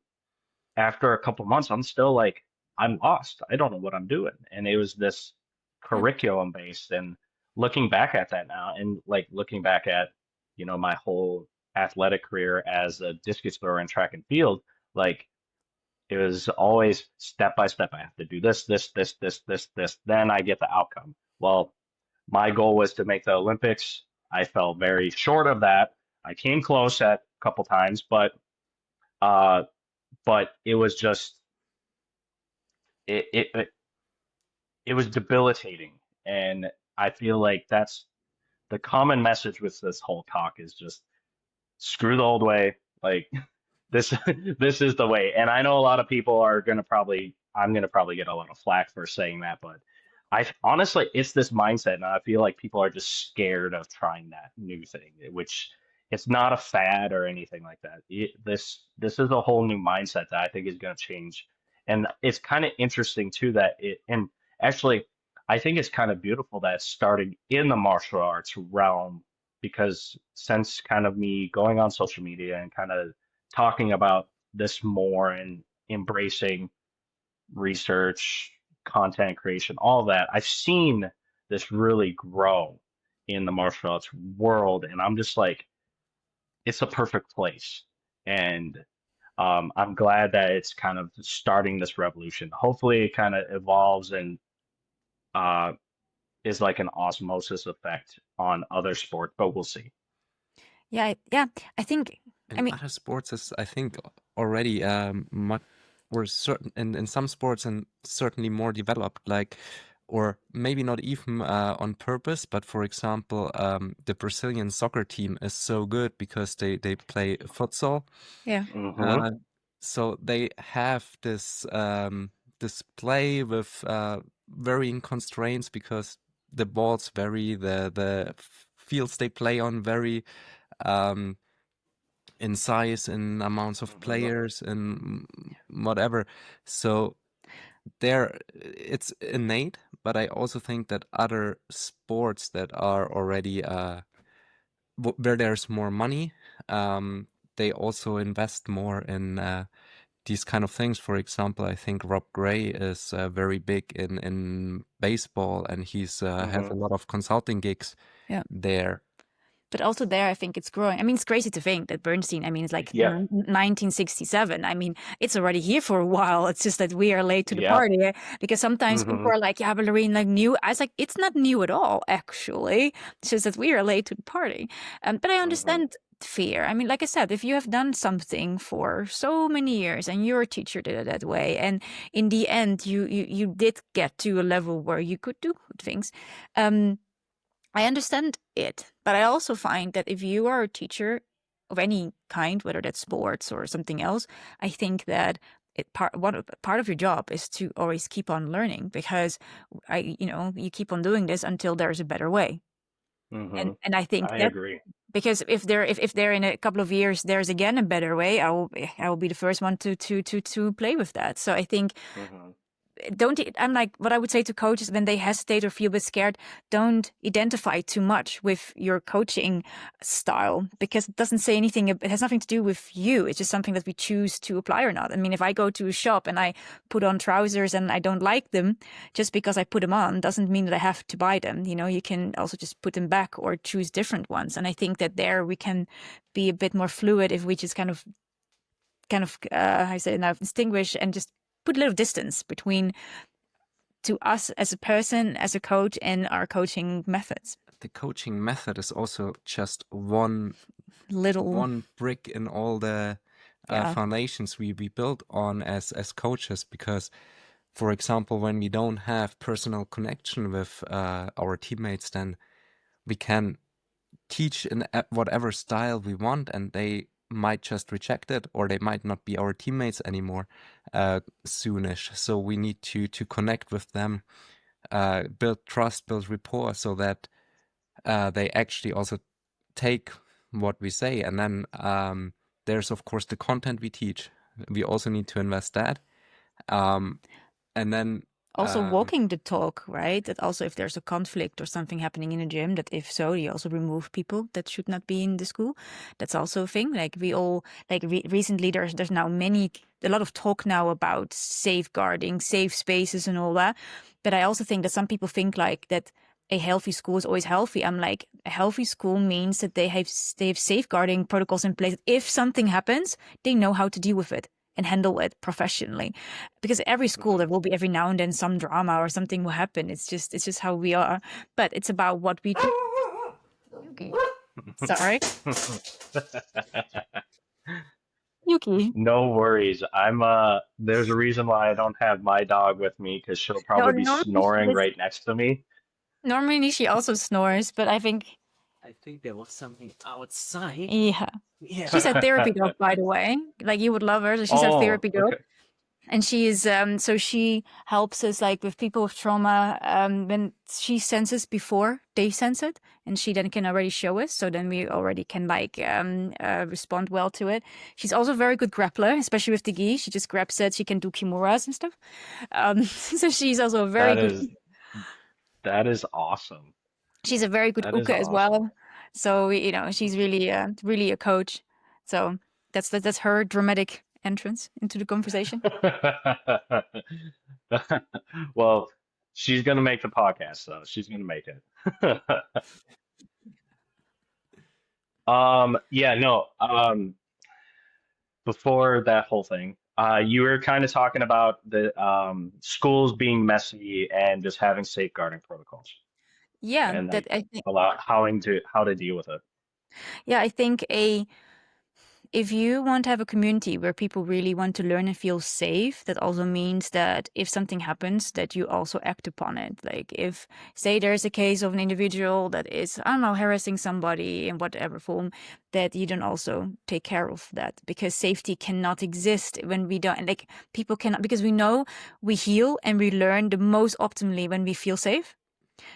after a couple months, I'm still like, I'm lost. I don't know what I'm doing. And it was this Yeah. curriculum based. And looking back at that now, and like looking back at, my whole athletic career as a discus thrower in track and field, like it was always step by step. I have to do this. Then I get the outcome. Well, my goal was to make the Olympics. I fell very short of that. I came close at a couple times, uh, but it was just it, it it it was debilitating. And I feel like that's the common message with this whole talk is just screw the old way. Like this this is the way. And I know a lot of people are gonna probably I'm gonna probably get a lot of flack for saying that, but I honestly it's this mindset, and I feel like people are just scared of trying that new thing, which it's not a fad or anything like that. This is a whole new mindset that I think is gonna change. And it's kind of interesting too that and actually I think it's kind of beautiful that it's starting in the martial arts realm, because since kind of me going on social media and kind of talking about this more and embracing research, content creation, all that, I've seen this really grow in the martial arts world. And I'm just like, it's a perfect place. And I'm glad that it's kind of starting this revolution. Hopefully, it kind of evolves and uh, is like an osmosis effect on other sports, but we'll see. Yeah, I think, I In mean, other sports is, I think, already much or certain in some sports and certainly more developed, like, or maybe not even on purpose, but for example, the Brazilian soccer team is so good because they play futsal. yeah. Hmm. Uh, so they have this play with varying constraints because the balls vary, the fields they play on vary. Um, in size, in amounts of Hmm. players, and whatever. So there, it's innate. But I also think that other sports that are already where there's more money, they also invest more in these kind of things. For example, I think Rob Gray is very big in baseball, and he's has Hmm. a lot of consulting gigs Yeah. there. But also there, I think it's growing. I mean, it's crazy to think that Bernstein, I mean, it's like Yeah. 1967. I mean, it's already here for a while. It's just that we are late to the Yeah. party. Because sometimes people Hmm. are like, yeah, but Laurien, like new. I was like, it's not new at all, actually. It's just that we are late to the party. But I Hmm. understand fear. I mean, like I said, if you have done something for so many years and your teacher did it that way, and in the end, you did get to a level where you could do good things. I understand it, but I also find that if you are a teacher of any kind, whether that's sports or something else, I think that part of your job is to always keep on learning, because you keep on doing this until there's a better way. Hmm. And I think I that, agree. because if there in a couple of years there's again a better way, I will be the first one to play with that. So I think, Hmm. I'm like, what I would say to coaches when they hesitate or feel a bit scared, don't identify too much with your coaching style, because it doesn't say anything. It has nothing to do with you. It's just something that we choose to apply or not. I mean, if I go to a shop and I put on trousers and I don't like them, just because I put them on doesn't mean that I have to buy them. You can also just put them back or choose different ones. And I think that there we can be a bit more fluid if we just how I say it now, distinguish and just put a little distance between to us as a person, as a coach, and our coaching methods. The coaching method is also just one Little, brick in all the yeah, foundations we build on as coaches. Because, for example, when we don't have personal connection with our teammates, then we can teach in whatever style we want, and they might just reject it, or they might not be our teammates anymore soonish. So we need to connect with them, build trust, build rapport, so that they actually also take what we say. And then there's, of course, the content we teach. We also need to invest that. And then Also walking the talk, right? That also if there's a conflict or something happening in a gym, that if so, you also remove people that should not be in the school. That's also a thing. Like we all, like recently there's now a lot of talk now about safeguarding, safe spaces and all that. But I also think that some people think like that a healthy school is always healthy. I'm like, a healthy school means that they have safeguarding protocols in place. If something happens, they know how to deal with it and handle it professionally. Because every school there will be every now and then some drama or something will happen. It's just how we are. But it's about what we do. Yuki. Sorry. Yuki. No worries. There's a reason why I don't have my dog with me because she'll No, probably be snoring right next to me. normally she also snores, but I think there was something outside. yeah. She's a therapy dog, by the way. Like you would love her. So she's a Oh, therapy dog. okay. And she is so she helps us like with people with trauma when she senses before they sense it, and she then can already show us, so then we already can like respond well to it. She's also a very good grappler, especially with the gi. She just grabs it. She can do kimuras and stuff. So she's also a very That good. is that is awesome. She's a very good That is uka as awesome. well. So you know she's really a coach. So that's her dramatic entrance into the conversation. Well, she's gonna make the podcast, so she's gonna make it. Yeah, no. Before that whole thing, you were kind of talking about the schools being messy and just having safeguarding protocols Yeah, and that like I think. how to deal with it. Yeah, I think if you want to have a community where people really want to learn and feel safe, that also means that if something happens, that you also act upon it. Like if, say, there's a case of an individual that is, I don't know, harassing somebody in whatever form, that you don't also take care of that, because safety cannot exist when we don't, like people cannot, because we know we heal and we learn the most optimally when we feel safe.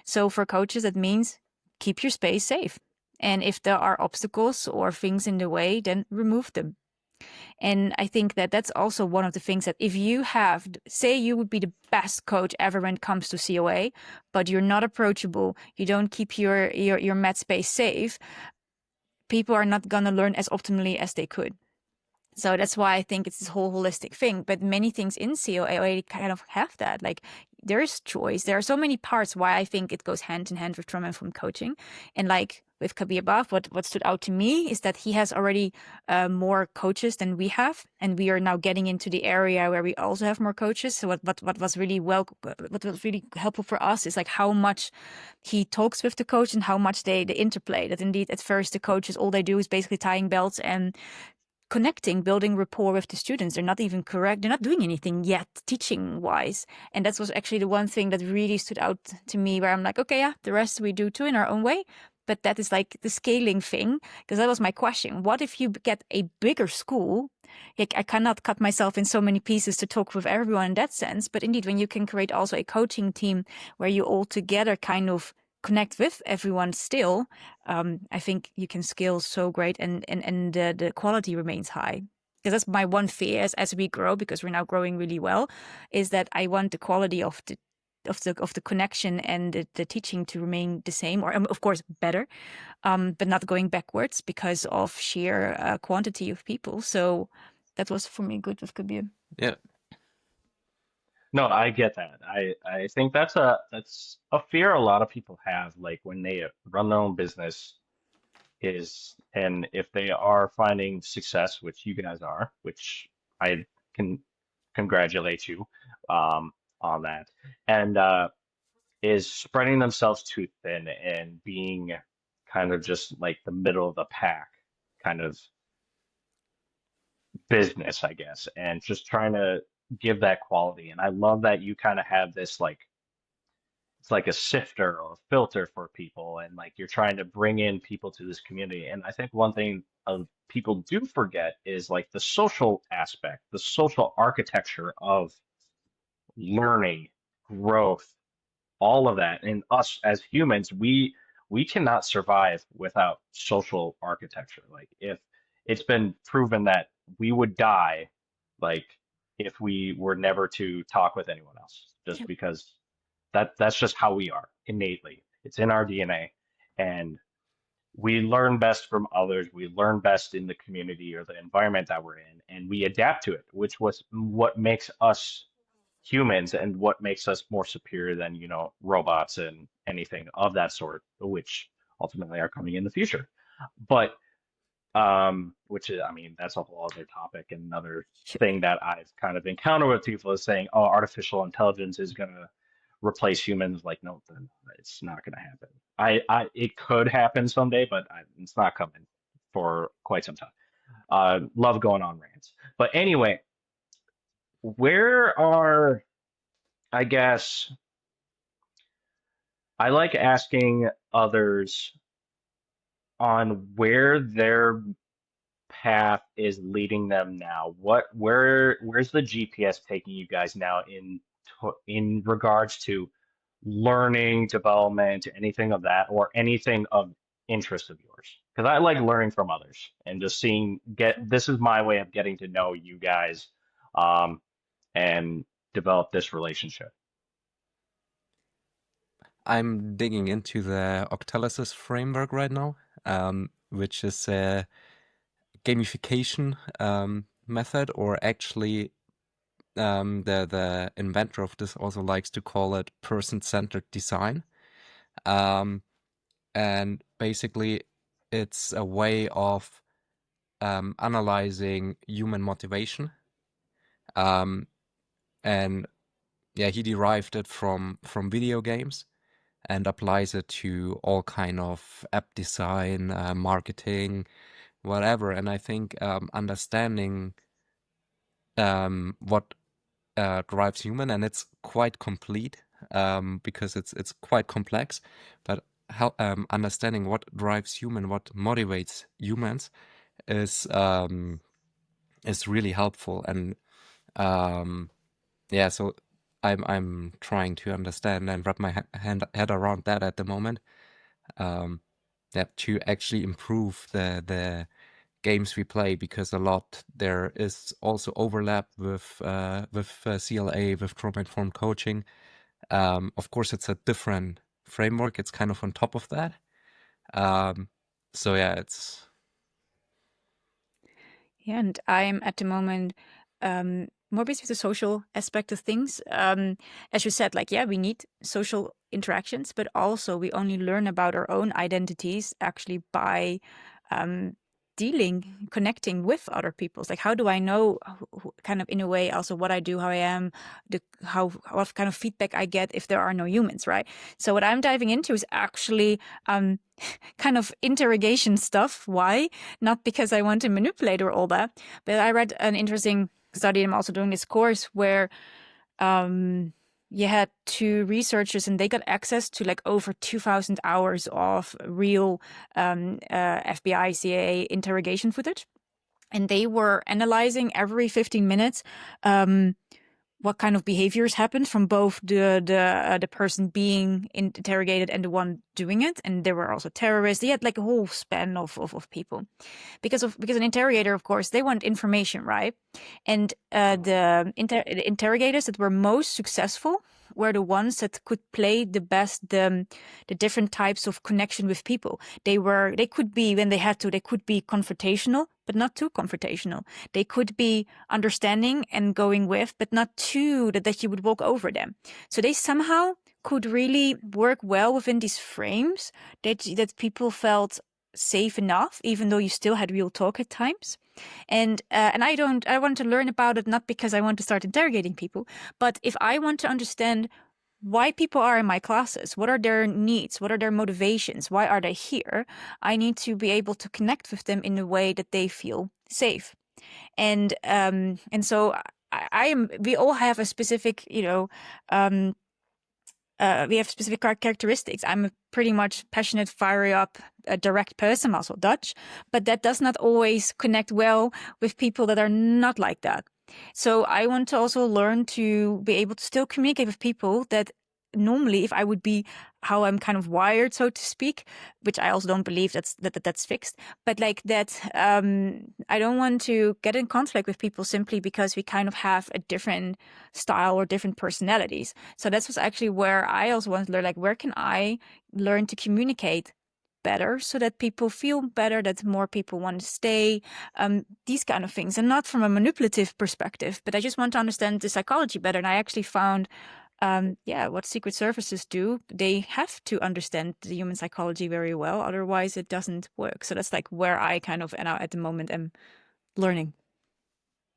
So for coaches, that means keep your space safe. And if there are obstacles or things in the way, then remove them. And I think that that's also one of the things that if you have, say you would be the best coach ever when it comes to COA, but you're not approachable, you don't keep your mat space safe, people are not going to learn as optimally as they could. So that's why I think it's this whole holistic thing. But many things in COA already kind of have that. Like there is choice. There are so many parts why I think it goes hand in hand with trauma informed coaching. And like with Kabir Baf, what stood out to me is that he has already more coaches than we have, and we are now getting into the area where we also have more coaches. So what was really what was really helpful for us is like how much he talks with the coach and how much they interplay. That indeed at first the coaches all they do is basically tying belts and connecting, building rapport with the students. They're not even correct. They're not doing anything yet teaching wise. And that was actually the one thing that really stood out to me where I'm like, okay, yeah, the rest we do too in our own way. But that is like the scaling thing, because that was my question. What if you get a bigger school? Like I cannot cut myself in so many pieces to talk with everyone in that sense. But indeed, when you can create also a coaching team where you all together kind of connect with everyone still, I think you can scale so great and the quality remains high. Because that's my one fear as we grow, because we're now growing really well, is that I want the quality of the connection and the teaching to remain the same, or of course better, but not going backwards because of sheer quantity of people. So that was for me good with Kabir. yeah, No, I get that. I think that's a fear a lot of people have, like when they run their own business is, and if they are finding success, which you guys are, which I can congratulate you on that, and is spreading themselves too thin and being kind of just like the middle of the pack kind of business, I guess, and just trying to give that quality. And I love that you kind of have this like it's like a sifter or a filter for people, and like you're trying to bring in people to this community. And I think one thing people do forget is like the social aspect, the social architecture of learning, growth, all of that. And us as humans, we we cannot survive without social architecture. Like if it's been proven that we would die, like if we were never to talk with anyone else, just Yep. because that's just how we are innately. It's in our DNA, and we learn best from others. We learn best in the community or the environment that we're in, and we adapt to it, which was what makes us humans and what makes us more superior than, robots and anything of that sort, which ultimately are coming in the future. But which is, I mean, that's a whole other topic. And another thing that I've kind of encountered with people is saying, oh, artificial intelligence is gonna replace humans. Like, no, then it's not gonna happen. It could happen someday, but it's not coming for quite some time. Love going on rants. But anyway, where are, I guess, I like asking others on where their path is leading them now. Where's the GPS taking you guys now in regards to learning, development, anything of that, or anything of interest of yours? Because I like learning from others and just this is my way of getting to know you guys, um, and develop this relationship. I'm digging into the Octalysis framework right now, which is a gamification method, or actually the inventor of this also likes to call it person-centered design. And basically it's a way of analyzing human motivation. And yeah, he derived it from video games and applies it to all kind of app design, marketing, whatever. And I think understanding what drives human, and it's quite complete because it's quite complex, but how understanding what drives human, what motivates humans is really helpful. And yeah, so I'm trying to understand and wrap my head around that at the moment. That to actually improve the games we play, because a lot there is also overlap with CLA, with trauma-informed coaching. Of course, it's a different framework. It's kind of on top of that. So yeah, it's Yeah, and I'm at the moment more busy with the social aspect of things. As you said, like, yeah, we need social interactions, but also we only learn about our own identities actually by connecting with other people's. Like, how do I know, kind of in a way, also what I do, how I am, what kind of feedback I get if there are no humans, right? So what I'm diving into is actually kind of interrogation stuff. Why? Not because I want to manipulate or all that, but I read an interesting study. I'm also doing this course where you had two researchers and they got access to like over 2,000 hours of real FBI, CIA interrogation footage. And they were analyzing every 15 minutes what kind of behaviors happened from both the person being interrogated and the one doing it. And there were also terrorists. They had like a whole span of people. Because an interrogator, of course, they want information, right? And the interrogators that were most successful were the ones that could play the best the different types of connection with people. They could be, when they had to, they could be confrontational, but not too confrontational. They could be understanding and going with, but not too that you would walk over them. So they somehow could really work well within these frames that people felt safe enough, even though you still had real talk at times. And I want to learn about it, not because I want to start interrogating people, but if I want to understand why people are in my classes, what are their needs, what are their motivations, why are they here, I need to be able to connect with them in a way that they feel safe. And so we all have a specific, we have specific characteristics. I'm a pretty much passionate, fiery up, direct person, I'm also Dutch, but that does not always connect well with people that are not like that. So I want to also learn to be able to still communicate with people that normally if I would be how I'm kind of wired, so to speak, which I also don't believe that's fixed, but like that, I don't want to get in conflict with people simply because we kind of have a different style or different personalities. So that's was actually where I also want to learn, like, where can I learn to communicate better so that people feel better, that more people want to stay, these kind of things, and not from a manipulative perspective, but I just want to understand the psychology better. And I actually found what Secret Services do, they have to understand the human psychology very well, otherwise it doesn't work. So that's like where I kind of now at the moment am learning.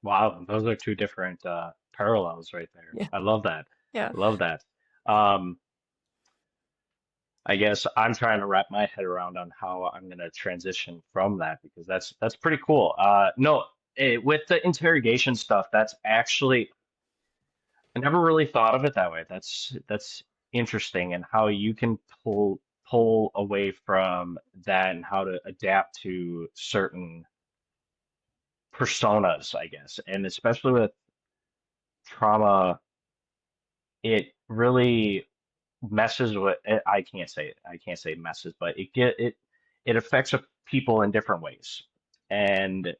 Wow, those are two different parallels right there. Yeah. I love that. Yeah. I love that. Um, I guess I'm trying to wrap my head around on how I'm going to transition from that because that's pretty cool. No, with the interrogation stuff, that's actually I never really thought of it that way. That's interesting and how you can pull away from that and how to adapt to certain personas, I guess. And especially with trauma, it really messes with I can't say it. I can't say messes, but it affects people in different ways. And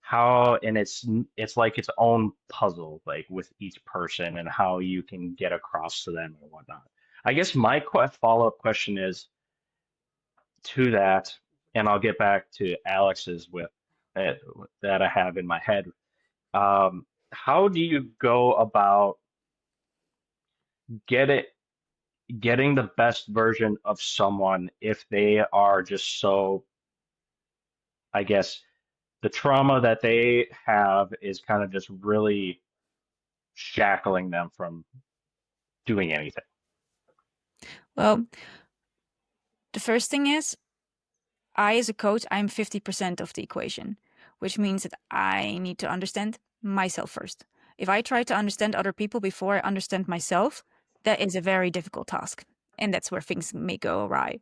it's like its own puzzle, like with each person and how you can get across to them and whatnot. I guess my follow-up question is to that, and I'll get back to Alex's with uh, that I have in my head. How do you go about get it getting the best version of someone if they are just so, I guess, the trauma that they have is kind of just really shackling them from doing anything. Well, the first thing is, I, as a coach, I'm 50% of the equation, which means that I need to understand myself first. If I try to understand other people before I understand myself, that is a very difficult task. And that's where things may go awry.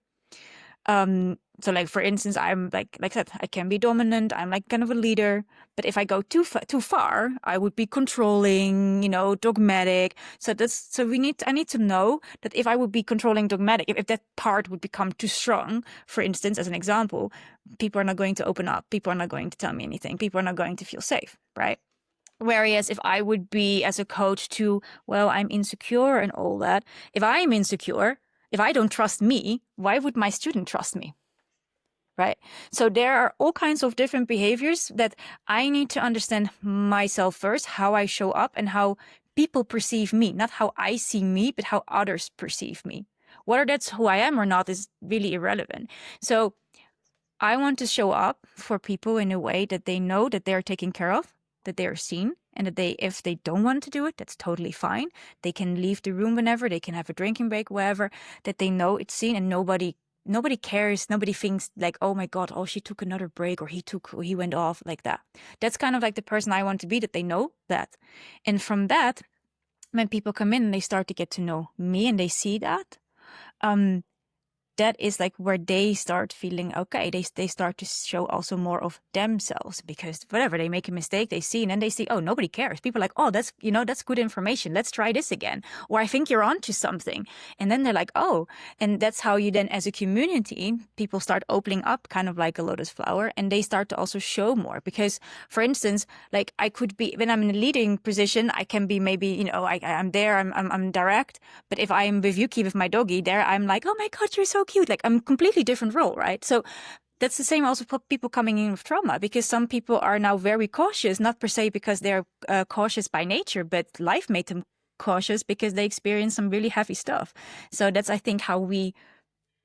So like, for instance, I'm like I said, I can be dominant. I'm like kind of a leader, but if I go too far, I would be controlling, dogmatic. So I need to know that if I would be controlling, dogmatic, if that part would become too strong, for instance, as an example, people are not going to open up. People are not going to tell me anything. People are not going to feel safe, right? Whereas if I would be as a coach too, well, I'm insecure and all that. If I'm insecure, if I don't trust me, why would my student trust me? Right? So there are all kinds of different behaviors that I need to understand myself first, how I show up and how people perceive me, not how I see me, but how others perceive me. Whether that's who I am or not is really irrelevant. So I want to show up for people in a way that they know that they're taken care of, that they are seen, and that if they don't want to do it, that's totally fine. They can leave the room whenever, they can have a drinking break, wherever, that they know it's seen and nobody cares. Nobody thinks like, oh my God, oh, she took another break or he went off like that. That's kind of like the person I want to be, that they know that. And from that, when people come in and they start to get to know me and they see that, that is like where they start feeling okay. They start to show also more of themselves, because whatever, they make a mistake, they see, and then they see, oh, nobody cares. People are like, oh, that's good information. Let's try this again. Or I think you're onto something. And then they're like, oh, and that's how you then, as a community, people start opening up kind of like a lotus flower, and they start to also show more. Because, for instance, like I could be, when I'm in a leading position, I can be maybe, I'm there, I'm direct. But if I'm with Yuki, with my doggy there, I'm like, oh my God, you're so cute. Like, I'm a completely different role, right? So that's the same also for people coming in with trauma, because some people are now very cautious, not per se because they're cautious by nature, but life made them cautious because they experienced some really heavy stuff. So that's, I think, how we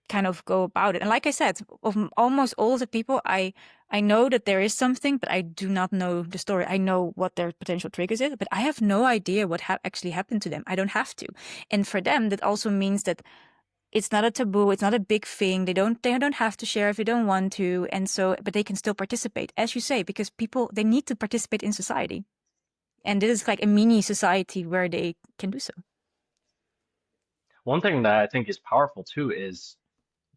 kind of go about it. And like I said, of almost all the people, I know that there is something, but I do not know the story. I know what their potential triggers is, but I have no idea what actually happened to them. I don't have to. And for them, that also means that it's not a taboo. It's not a big thing. They don't have to share if they don't want to. And so, but they can still participate, as you say, because people, they need to participate in society. And this is like a mini society where they can do so. One thing that I think is powerful too is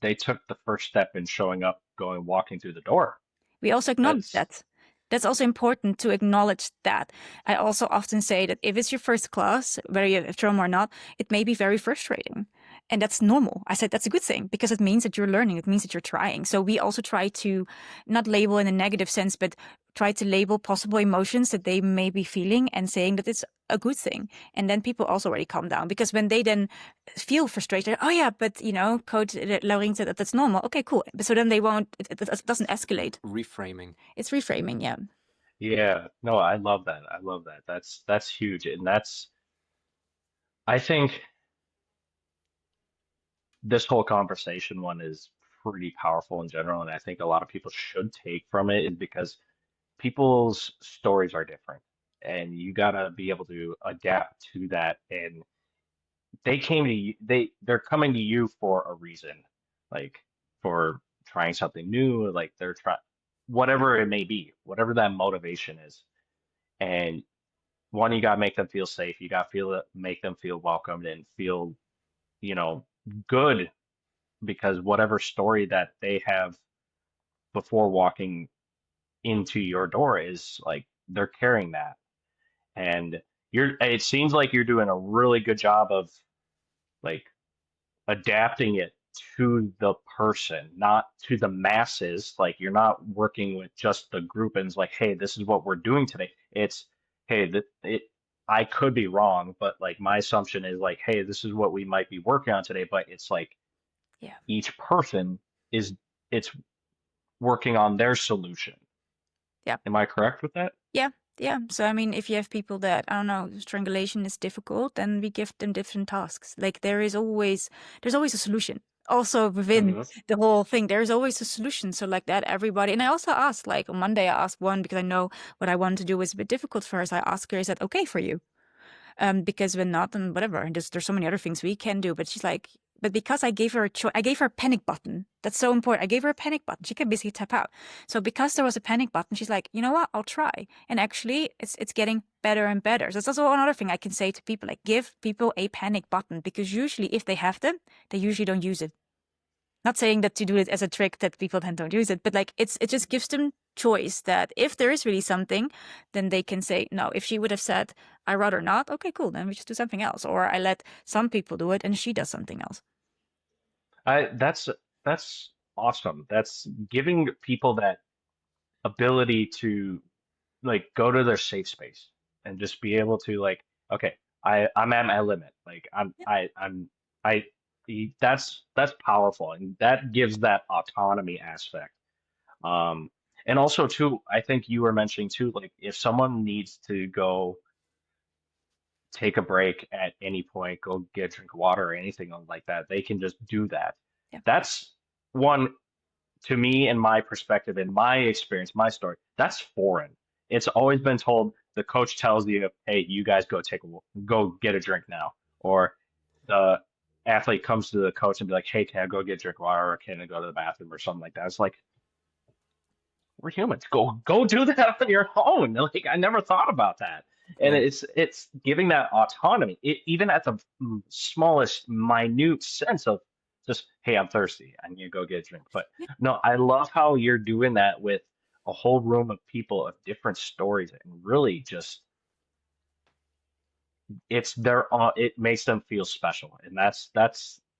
they took the first step in showing up, walking through the door. We also acknowledge That's that. That's also important to acknowledge that. I also often say that if it's your first class, whether you have trauma or not, it may be very frustrating. And that's normal. I said that's a good thing because it means that you're learning. It means that you're trying. So we also try to not label in a negative sense, but try to label possible emotions that they may be feeling and saying that it's a good thing. And then people also already calm down, because when they then feel frustrated, oh yeah, but Coach Laurien said that that's normal. Okay, cool. So then they won't, it doesn't escalate. Reframing. It's reframing, yeah. Yeah, no, I love that. I love that. That's huge. And I think this whole conversation one is pretty powerful in general, and I think a lot of people should take from it is because people's stories are different, and you gotta be able to adapt to that. And they came to you, they're coming to you for a reason, like for trying something new, like they're trying whatever it may be, whatever that motivation is. And one, you gotta make them feel safe. You gotta make them feel welcomed and feel, you know, good, because whatever story that they have before walking into your door is like they're carrying that. And it seems like you're doing a really good job of like adapting it to the person, not to the masses. Like you're not working with just the group and it's like, hey, this is what we're doing today. It's, hey, I could be wrong, but like my assumption is like, hey, this is what we might be working on today. But it's like Yeah. each person it's working on their solution. Yeah. Am I correct with that? Yeah. Yeah. So, I mean, if you have people that, I don't know, strangulation is difficult, then we give them different tasks. Like there's always a solution. Also within the whole thing, there's always a solution. So like that, everybody, and I also asked, like on Monday, I asked one because I know what I wanted to do was a bit difficult for her. So I asked her, is that okay for you? Because when not, then whatever. And there's so many other things we can do. But she's like, but because I gave her a choice, I gave her a panic button. That's so important. I gave her a panic button. She can basically tap out. So because there was a panic button, she's like, you know what? I'll try. And actually, it's getting better and better. So that's also another thing I can say to people, like give people a panic button, because usually if they have them, they usually don't use it. Not saying that to do it as a trick that people then don't use it, but like it just gives them choice that if there is really something, then they can say no. If she would have said, I rather not, okay, cool, then we just do something else. Or I let some people do it and she does something else. That's awesome. That's giving people that ability to like go to their safe space and just be able to like, okay, I'm at my limit. Like I that's powerful, and that gives that autonomy aspect. Um, and also too, I think you were mentioning too, like if someone needs to go take a break at any point, go get a drink of water or anything like that, they can just do that. Yeah. That's one, to me, in my perspective, in my experience, my story, that's foreign. It's always been told, the coach tells you, hey, you guys go get a drink now. Or the athlete comes to the coach and be like, hey, can I go get a drink of water, or can I go to the bathroom or something like that? It's like, we're humans. Go do that on your own. Like I never thought about that. And Yeah. it's giving that autonomy, even at the smallest minute sense of just, hey, I'm thirsty, I need to go get a drink. But no, I love how you're doing that with a whole room of people of different stories, and really just it makes them feel special, and that's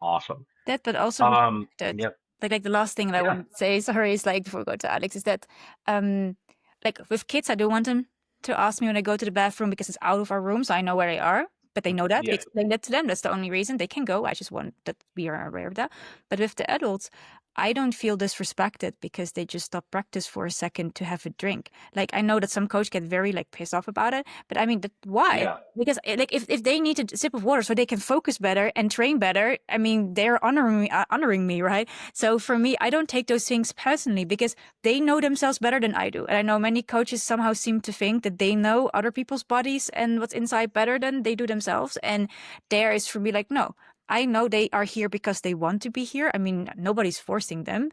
awesome. That, but also that, Yeah, like the last thing that I yeah, want to say, sorry, is like before we go to Alex, is that like with kids, I do want them to ask me when I go to the bathroom, because it's out of our room, so I know where they are. But they know that. We yeah, explain that to them. That's the only reason they can go. I just want that we are aware of that. But with the adults, I don't feel disrespected because they just stop practice for a second to have a drink. Like I know that some coach get very like pissed off about it, but I mean, why? yeah. Because like if they need a sip of water so they can focus better and train better, I mean, they're honoring me, right? So for me, I don't take those things personally because they know themselves better than I do. And I know many coaches somehow seem to think that they know other people's bodies and what's inside better than they do themselves. And there is for me like, no, I know they are here because they want to be here. I mean, nobody's forcing them.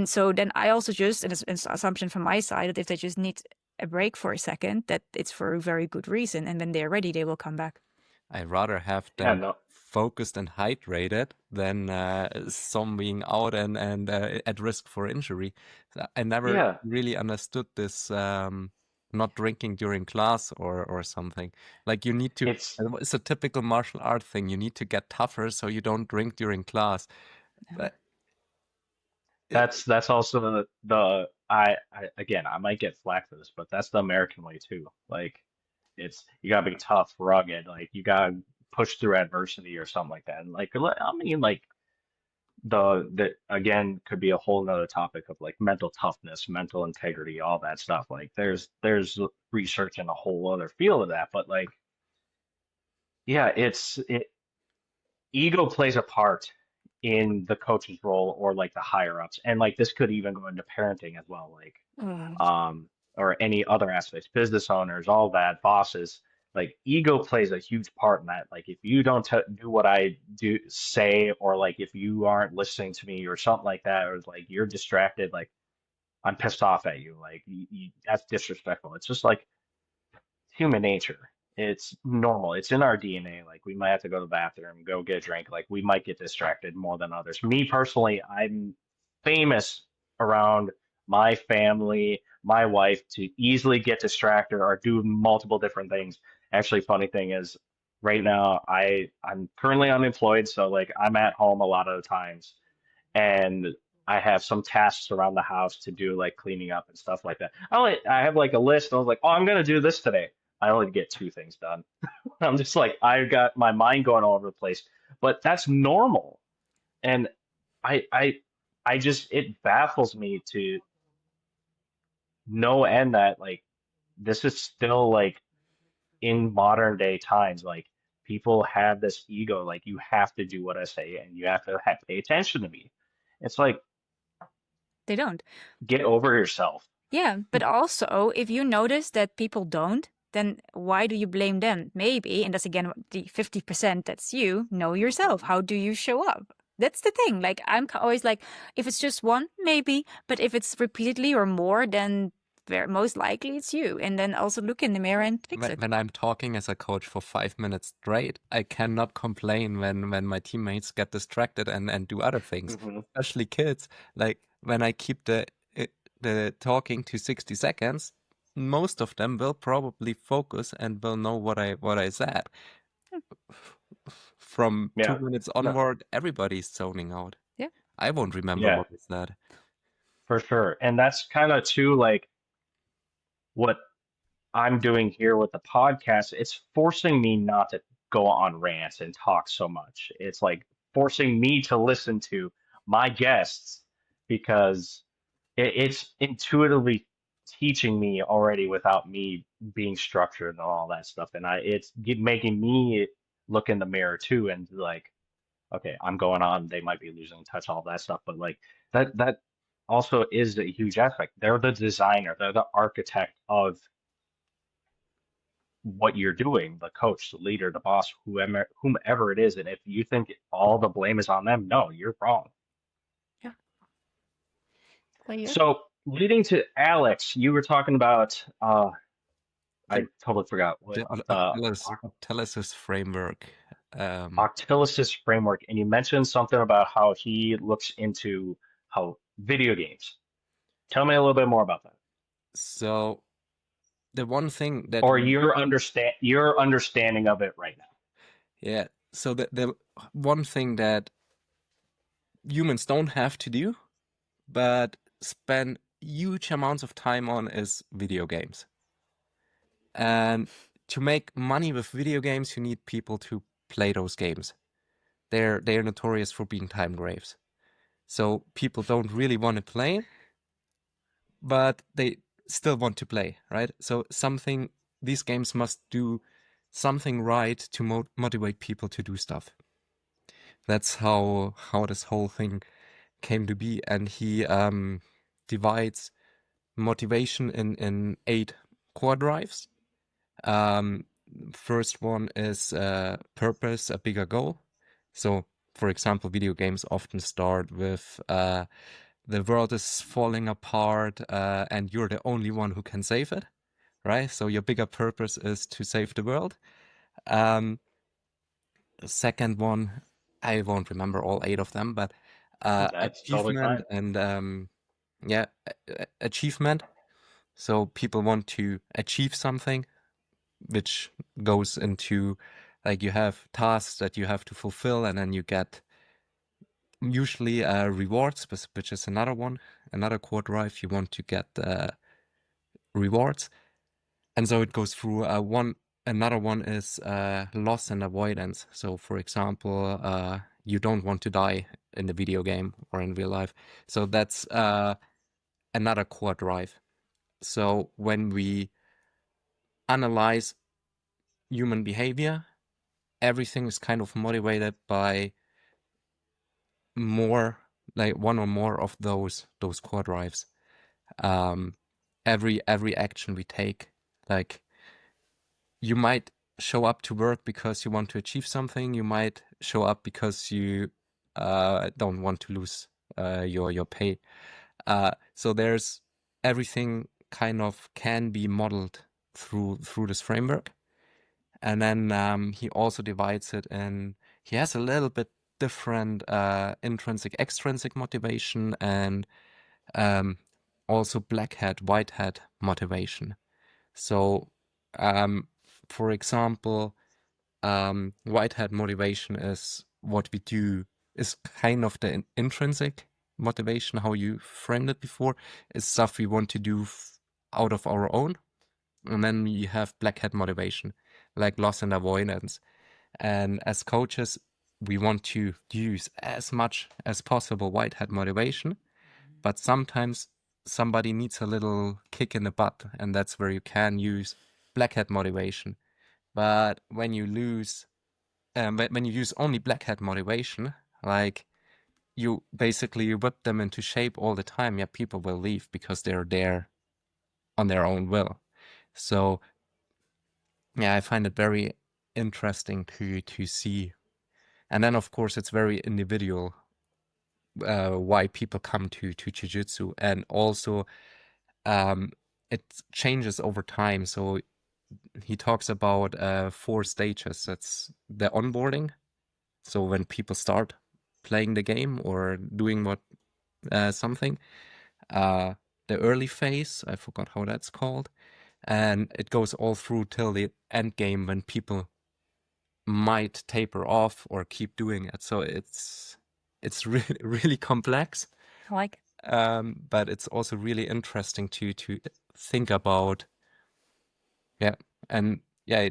So then I also just, and it's an assumption from my side, that if they just need a break for a second, that it's for a very good reason. And when they're ready, they will come back. I rather have Yeah, them no. focused and hydrated than zombieing out and at risk for injury. I never Yeah, really understood this not drinking during class or something. Like you need to, it's it's a typical martial art thing. You need to get tougher so you don't drink during class. But it, that's also the again, I might get flack for this, but that's the American way too. Like it's you gotta be tough, rugged, like you gotta push through adversity or something like that. And like I mean like the again could be a whole nother topic of like mental toughness, mental integrity, all that stuff. Like there's research in a whole other field of that, but like yeah, ego plays a part in the coach's role or like the higher ups. And like this could even go into parenting as well, like Mm. or any other aspects, business owners, all that, bosses. Like ego plays a huge part in that. Like if you don't do what I do say, or like if you aren't listening to me or something like that, or like you're distracted, like I'm pissed off at you. Like that's disrespectful. It's just like human nature. It's normal. It's in our DNA. Like we might have to go to the bathroom, go get a drink. Like we might get distracted more than others. Me personally, I'm famous around my family, my wife to easily get distracted or do multiple different things. Actually, funny thing is right now I'm currently unemployed, so like I'm at home a lot of the times and I have some tasks around the house to do, like cleaning up and stuff like that. I have like a list. And I was like, oh, I'm gonna do this today. I only get two things done. I'm just like, I've got my mind going all over the place. But that's normal, and I, I, I just it baffles me to no end that like this is still like in modern day times like people have this ego like you have to do what I say and you have to pay attention to me. It's like They don't. get over yourself. Yeah, but also if you notice that people don't, then why do you blame them? Maybe, and that's again the 50% that's you, know yourself. Mhm. How do you show up? That's the thing. Like always like, if it's just one, maybe, but if it's repeatedly or more, then most likely it's you. And then also look in the mirror and fix it. when I'm talking as a coach for 5 minutes straight, I cannot complain when my teammates get distracted and do other things, Mhm. especially kids. Like when I keep the talking to 60 seconds, most of them will probably focus and will know what I said. From two Yeah. minutes No. onward, everybody's zoning out. Yeah. I won't remember Yeah, what I said. for sure. And that's kind of too like what I'm doing here with the podcast. It's forcing me not to go on rants and talk so much. It's like forcing me to listen to my guests because it's intuitively teaching me already without me being structured and all that stuff. And it's making me look in the mirror too and like, okay, I'm going on. They might be losing touch, all that stuff. But like that also is a huge aspect. They're the designer, they're the architect of what you're doing, the coach, the leader, the boss, whomever it is. And if you think all the blame is on them, no, you're wrong. Yeah. Clear. So leading to Alex, you were talking about I The, totally forgot what the the Octalysis framework. Octalysis framework, and you mentioned something about how he looks into how video games. Tell me a little bit more about that. So the one thing that Or your understanding of it right now. yeah, so the one thing that humans don't have to do, but spend huge amounts of time on is video games. And to make money with video games, you need people to play those games. They're notorious for being time graves. So people don't really want to play, but they still want to play, right? So these games must do something right to motivate people to do stuff. That's how this whole thing came to be. And he divides motivation in 8 core drives. First one is purpose, a bigger goal. So, for example, video games often start with the world is falling apart and you're the only one who can save it, right? So your bigger purpose is to save the world. second one, I won't remember all 8 of them, but That's totally achievement fine. and yeah, achievement. So people want to achieve something, which goes into like you have tasks that you have to fulfill, and then you get usually rewards, which is another core drive. You want to get rewards, and so it goes through one. Another one is loss and avoidance. So, for example, you don't want to die in the video game or in real life. So that's another core drive. So when we analyze human behavior, everything is kind of motivated by more, like one or more of those core drives. Every action we take, like you might show up to work because you want to achieve something. You might show up because you don't want to lose your pay. So there's everything kind of can be modeled through this framework. And then he also divides it in, he has a little bit different intrinsic, extrinsic motivation, and also black hat, white hat motivation. So, for example, white hat motivation is what we do, is kind of the intrinsic motivation, how you framed it before, is stuff we want to do out of our own. And then you have black hat motivation, like loss and avoidance. And as coaches, we want to use as much as possible white hat motivation, but sometimes somebody needs a little kick in the butt, and that's where you can use black hat motivation. But when you when you use only black hat motivation, like you basically whip them into shape all the time, yeah, people will leave because they're there on their own will. So yeah, I find it very interesting to see. And then of course it's very individual why people come to jiu-jitsu, and also it changes over time. So he talks about 4 stages. That's the onboarding. So when people start playing the game or doing what something, the early phase, I forgot how that's called, and it goes all through till the end game when people might taper off or keep doing it. So it's really really complex, I like it. but it's also really interesting to think about. Yeah, and yeah,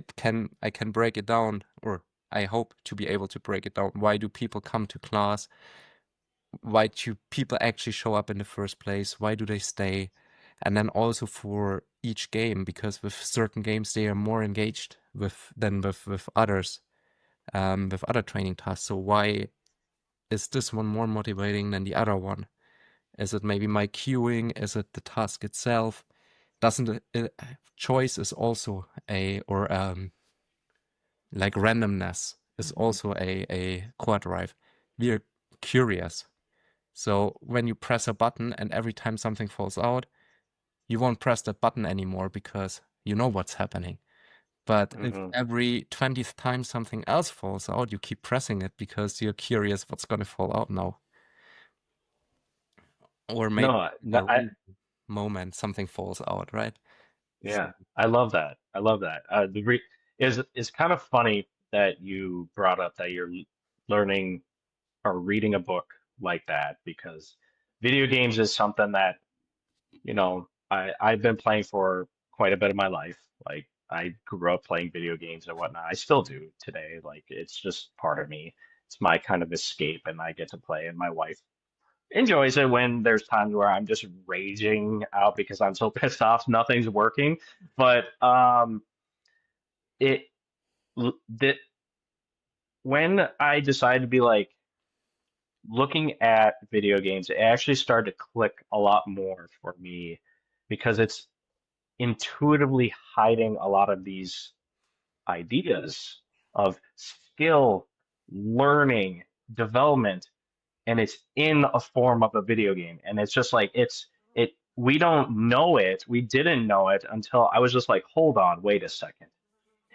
I can break it down, or I hope to be able to break it down. Why do people come to class? Why do people actually show up in the first place? Why do they stay? And then also for each game, because with certain games they are more engaged than with others, with other training tasks. So why is this one more motivating than the other one? Is it maybe my cueing? Is it the task itself? Doesn't choice is also like randomness is also a core drive. We are curious. So when you press a button and every time something falls out, you won't press that button anymore because you know what's happening. But if Hmm. every 20th time something else falls out, you keep pressing it because you're curious what's going to fall out now. Or maybe No, in no, a random moment something falls out, right? yeah, So, I love that. I love that. Is kind of funny that you brought up that you're learning or reading a book like that, because video games is something that, I've been playing for quite a bit of my life. Like I grew up playing video games and whatnot. I still do today. Like it's just part of me. It's my kind of escape, and I get to play. And my wife enjoys it when there's times where I'm just raging out because I'm so pissed off, nothing's working. But it that when I decided to be like looking at video games, it actually started to click a lot more for me because it's intuitively hiding a lot of these ideas of skill, learning, development, and it's in a form of a video game. And it's just like we don't know it. We didn't know it until I was just like, hold on, wait a second.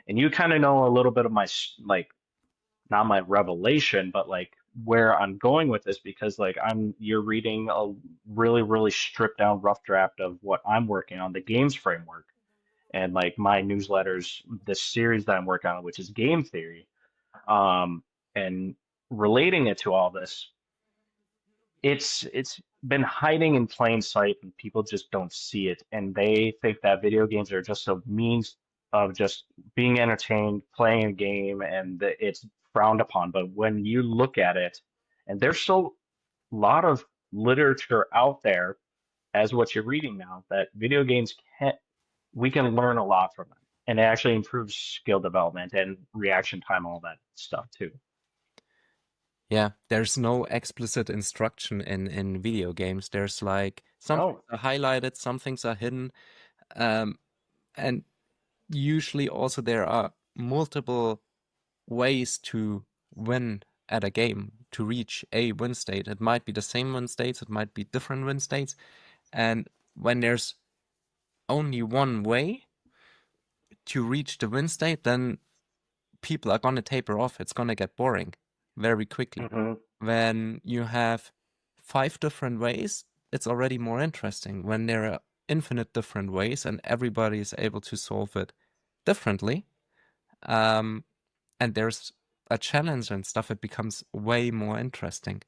And you kind of know a little bit of my like not my revelation, but like where I'm going with this, because like you're reading a really, really stripped down rough draft of what I'm working on, the games framework, and like my newsletters, this series that I'm working on, which is game theory, and relating it to all this. It's been hiding in plain sight and people just don't see it, and they think that video games are just a means of just being entertained, playing a game, and that it's frowned upon. But when you look at it, and there's so a lot of literature out there as what you're reading now, that video games can we can learn a lot from them, and it actually improves skill development and reaction time, all that stuff too. Yeah, there's no explicit instruction in video games. There's like some things Oh. are highlighted, some things are hidden, um, and usually also there are multiple ways to win at a game to reach a win state. It might be the same win states, it might be different win states, and when there's only one way to reach the win state, then people are gonna taper off. It's gonna get boring very quickly. Hmm. When you have 5 different ways, it's already more interesting. When there are infinite different ways and everybody is able to solve it differently, and there's a challenge and stuff, it becomes way more interesting.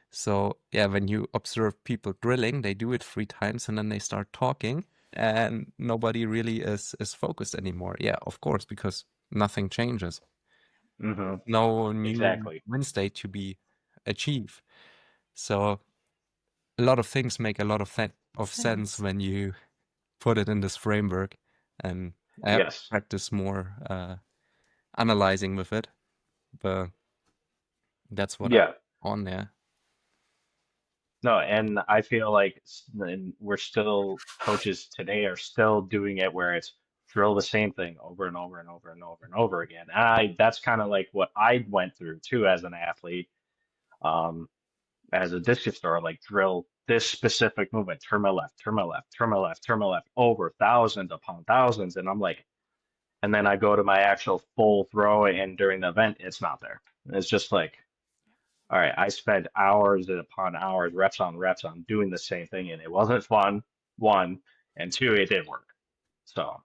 So yeah, when you observe people drilling, they do it 3 times and then they start talking and nobody really is focused anymore. Yeah, of course, because nothing changes. Hmm. No new Exactly. win state to be achieved. So a lot of things make a lot of sense when you put it in this framework. And I have to Yes. practice more analyzing with it, but that's what I'm Yeah. on there. No, and I feel like and we're still coaches today are still doing it where it's drill the same thing over and over and over and over and over again. And I that's kind of like what I went through too as an athlete, um, as a discus thrower, like drill this specific movement, turn my left, turn my left, turn my left, turn my left, over thousands upon thousands, and I'm like, and then I go to my actual full throw, and during the event, it's not there. It's just like, all right, I spent hours upon hours, reps on doing the same thing, and it wasn't fun, one, and two, it didn't work. So,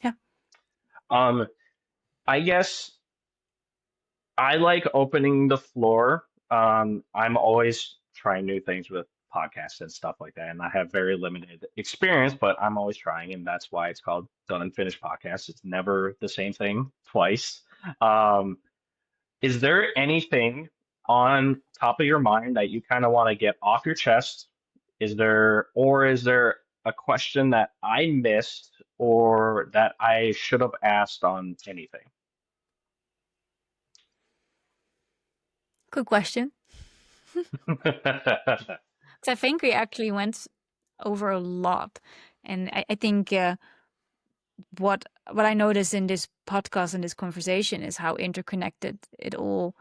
Yeah. um, I guess I like opening the floor. I'm always trying new things with podcasts and stuff like that, and I have very limited experience, but I'm always trying, and that's why it's called Done and Finished Podcast. It's never the same thing twice. Um, Is there anything on top of your mind that you kind of want to get off your chest? Is there a question that I missed or that I should have asked on anything? Good question. Because I think we actually went over a lot. And I think what I notice in this podcast and this conversation is how interconnected it all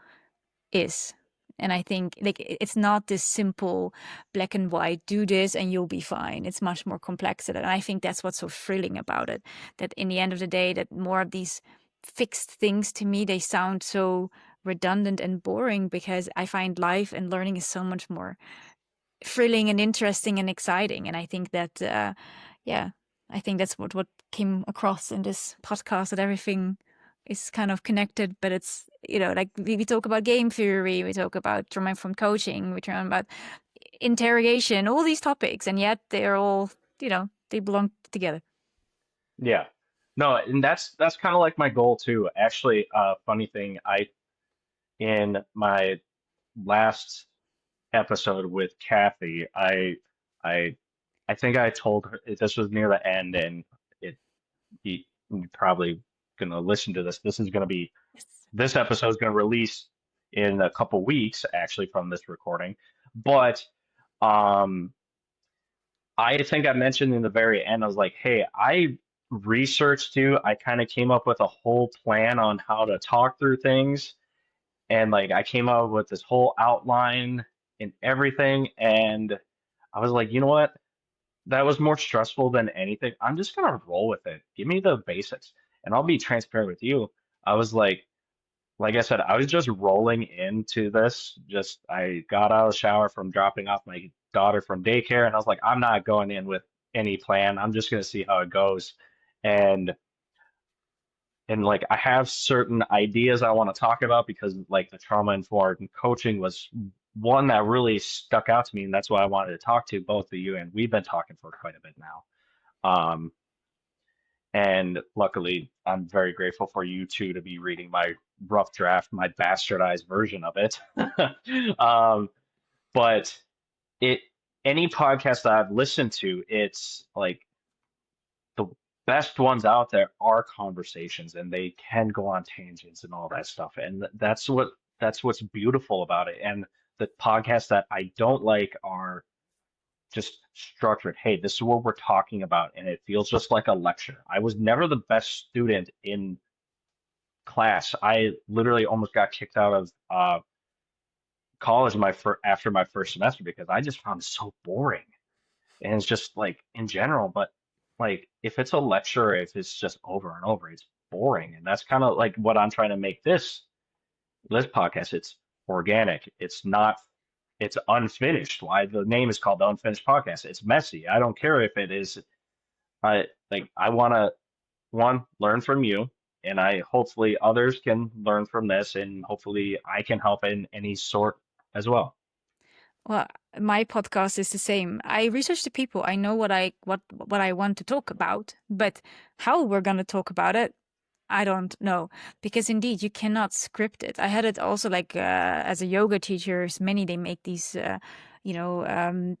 is. And I think like it's not this simple black and white, do this and you'll be fine. It's much more complex than that. And I think that's what's so thrilling about it. That in the end of the day, that more of these fixed things to me, they sound so redundant and boring because I find life and learning is so much more thrilling and interesting and exciting. And I think that yeah, I think that's what came across in this podcast, that everything is kind of connected, but it's, you know, like we talk about game theory, we talk about trauma from coaching, we talk about interrogation, all these topics, and yet they're all, you know, they belong together. Yeah. No, and that's kind of like my goal too. Actually, funny thing, I in my last episode with Kathy, I I think I told her this was near the end, and it you probably gonna listen to this. Yes. This episode is gonna release in a couple weeks, actually, from this recording. But um, I think I mentioned in the very end, I was like, hey, I researched you. I kind of came up with a whole plan on how to talk through things, and like I came up with this whole outline and everything, and I was like, you know what? That was more stressful than anything. I'm just gonna roll with it. Give me the basics, and I'll be transparent with you. I was like, like I said, I was just rolling into this. Just I got out of the shower from dropping off my daughter from daycare, and I was like, I'm not going in with any plan. I'm just gonna see how it goes. And like I have certain ideas I want to talk about because like the trauma informed coaching was one that really stuck out to me, and that's why I wanted to talk to both of you. And we've been talking for quite a bit now. Um, and luckily, I'm very grateful for you two to be reading my rough draft, my bastardized version of it. But it any podcast that I've listened to, it's like the best ones out there are conversations, and they can go on tangents and all that stuff. And that's what's beautiful about it. And the podcasts that I don't like are just structured. Hey, this is what we're talking about, and it feels just like a lecture. I was never the best student in class. I literally almost got kicked out of college after my first semester because I just found it so boring. And it's just like in general, but like if it's a lecture, if it's just over and over, it's boring. And that's kind of like what I'm trying to make this podcast. It's organic. It's not, it's unfinished. Why the name is called the Unfinished Podcast. It's messy. I don't care if it is. I want to learn from you, and I hopefully others can learn from this, and hopefully I can help in any sort as well. Well, my podcast is the same. I research the people. I know what I want to talk about, but how we're going to talk about it, I don't know, because indeed you cannot script it. I had it also like as a yoga teacher, many they make these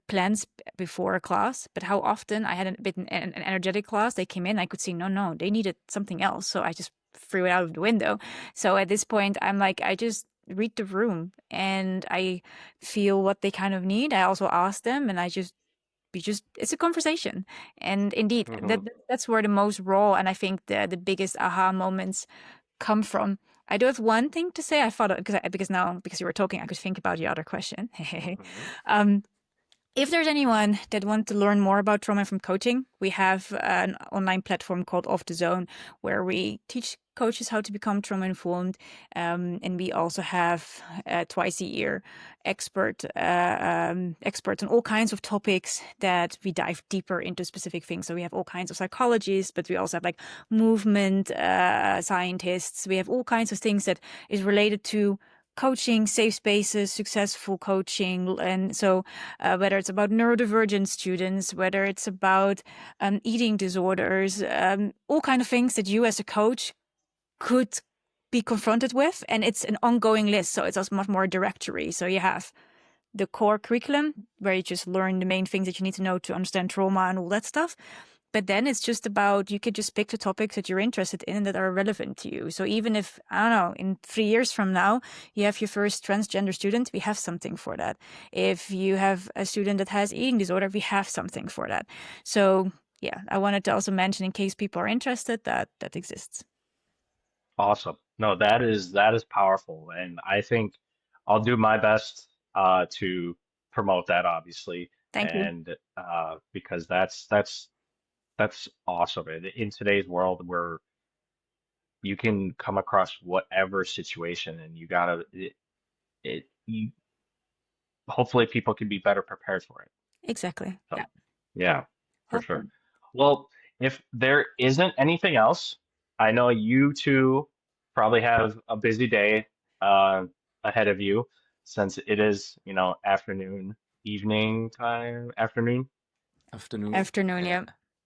plans before a class, but how often I had a bit an energetic class, they came in, I could see no, they needed something else, so I just threw it out of the window. So at this point, I'm like, I just read the room and I feel what they kind of need. I also ask them, and it's a conversation. And indeed, that's where the most raw and I think the biggest aha moments come from. I do have one thing to say. I thought because you were talking, I could think about the other question. If there's anyone that want to learn more about trauma from coaching, we have an online platform called Off the Zone where we teach coaches how to become trauma informed, and we also have twice a year experts on all kinds of topics that we dive deeper into specific things. So we have all kinds of psychologists, but we also have like movement scientists. We have all kinds of things that is related to coaching, safe spaces, successful coaching. And so whether it's about neurodivergent students, whether it's about eating disorders, all kind of things that you as a coach could be confronted with. And it's an ongoing list. So it's also much more a directory. So you have the core curriculum where you just learn the main things that you need to know to understand trauma and all that stuff. But then it's just about, you could just pick the topics that you're interested in and that are relevant to you. So even if, I don't know, in 3 years from now, you have your first transgender student, we have something for that. If you have a student that has eating disorder, we have something for that. So yeah, I wanted to also mention, in case people are interested, that exists. Awesome. No, that is powerful, and I think I'll do my best to promote that, obviously, Thank you. and because that's awesome. In today's world where you can come across whatever situation, and you gotta you, hopefully people can be better prepared for it. Exactly. So Yeah. yeah, for sure. Awesome. Well, if there isn't anything else, I know you two probably have a busy day uh, ahead of you since it is, afternoon, evening time, afternoon, Afternoon, Yeah. yeah.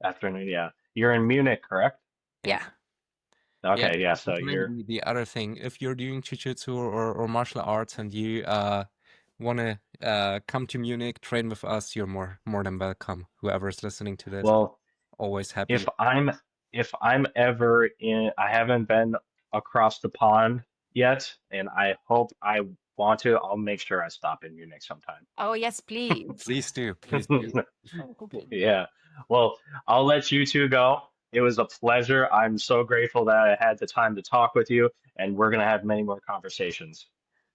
afternoon, yeah. You're in Munich, correct? Yeah. Yeah, Okay, yeah, so that's you're, maybe the other thing. If you're doing jiu-jitsu or martial arts and you want to come to Munich, train with us, you're more than welcome. Whoever is listening to this, well, always if happy. I'm ever in, I haven't been across the pond yet, and I hope I want to, I'll make sure I stop in Munich sometime. Oh, yes, please. Please do, please do. Yeah. Well, I'll let you two go. It was a pleasure. I'm so grateful that I had the time to talk with you, and we're gonna have many more conversations.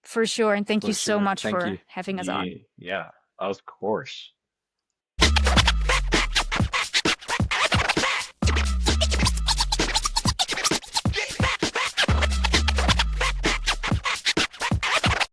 For sure. And thank For you so sure. much Thank for you. having us on. Yeah, of course.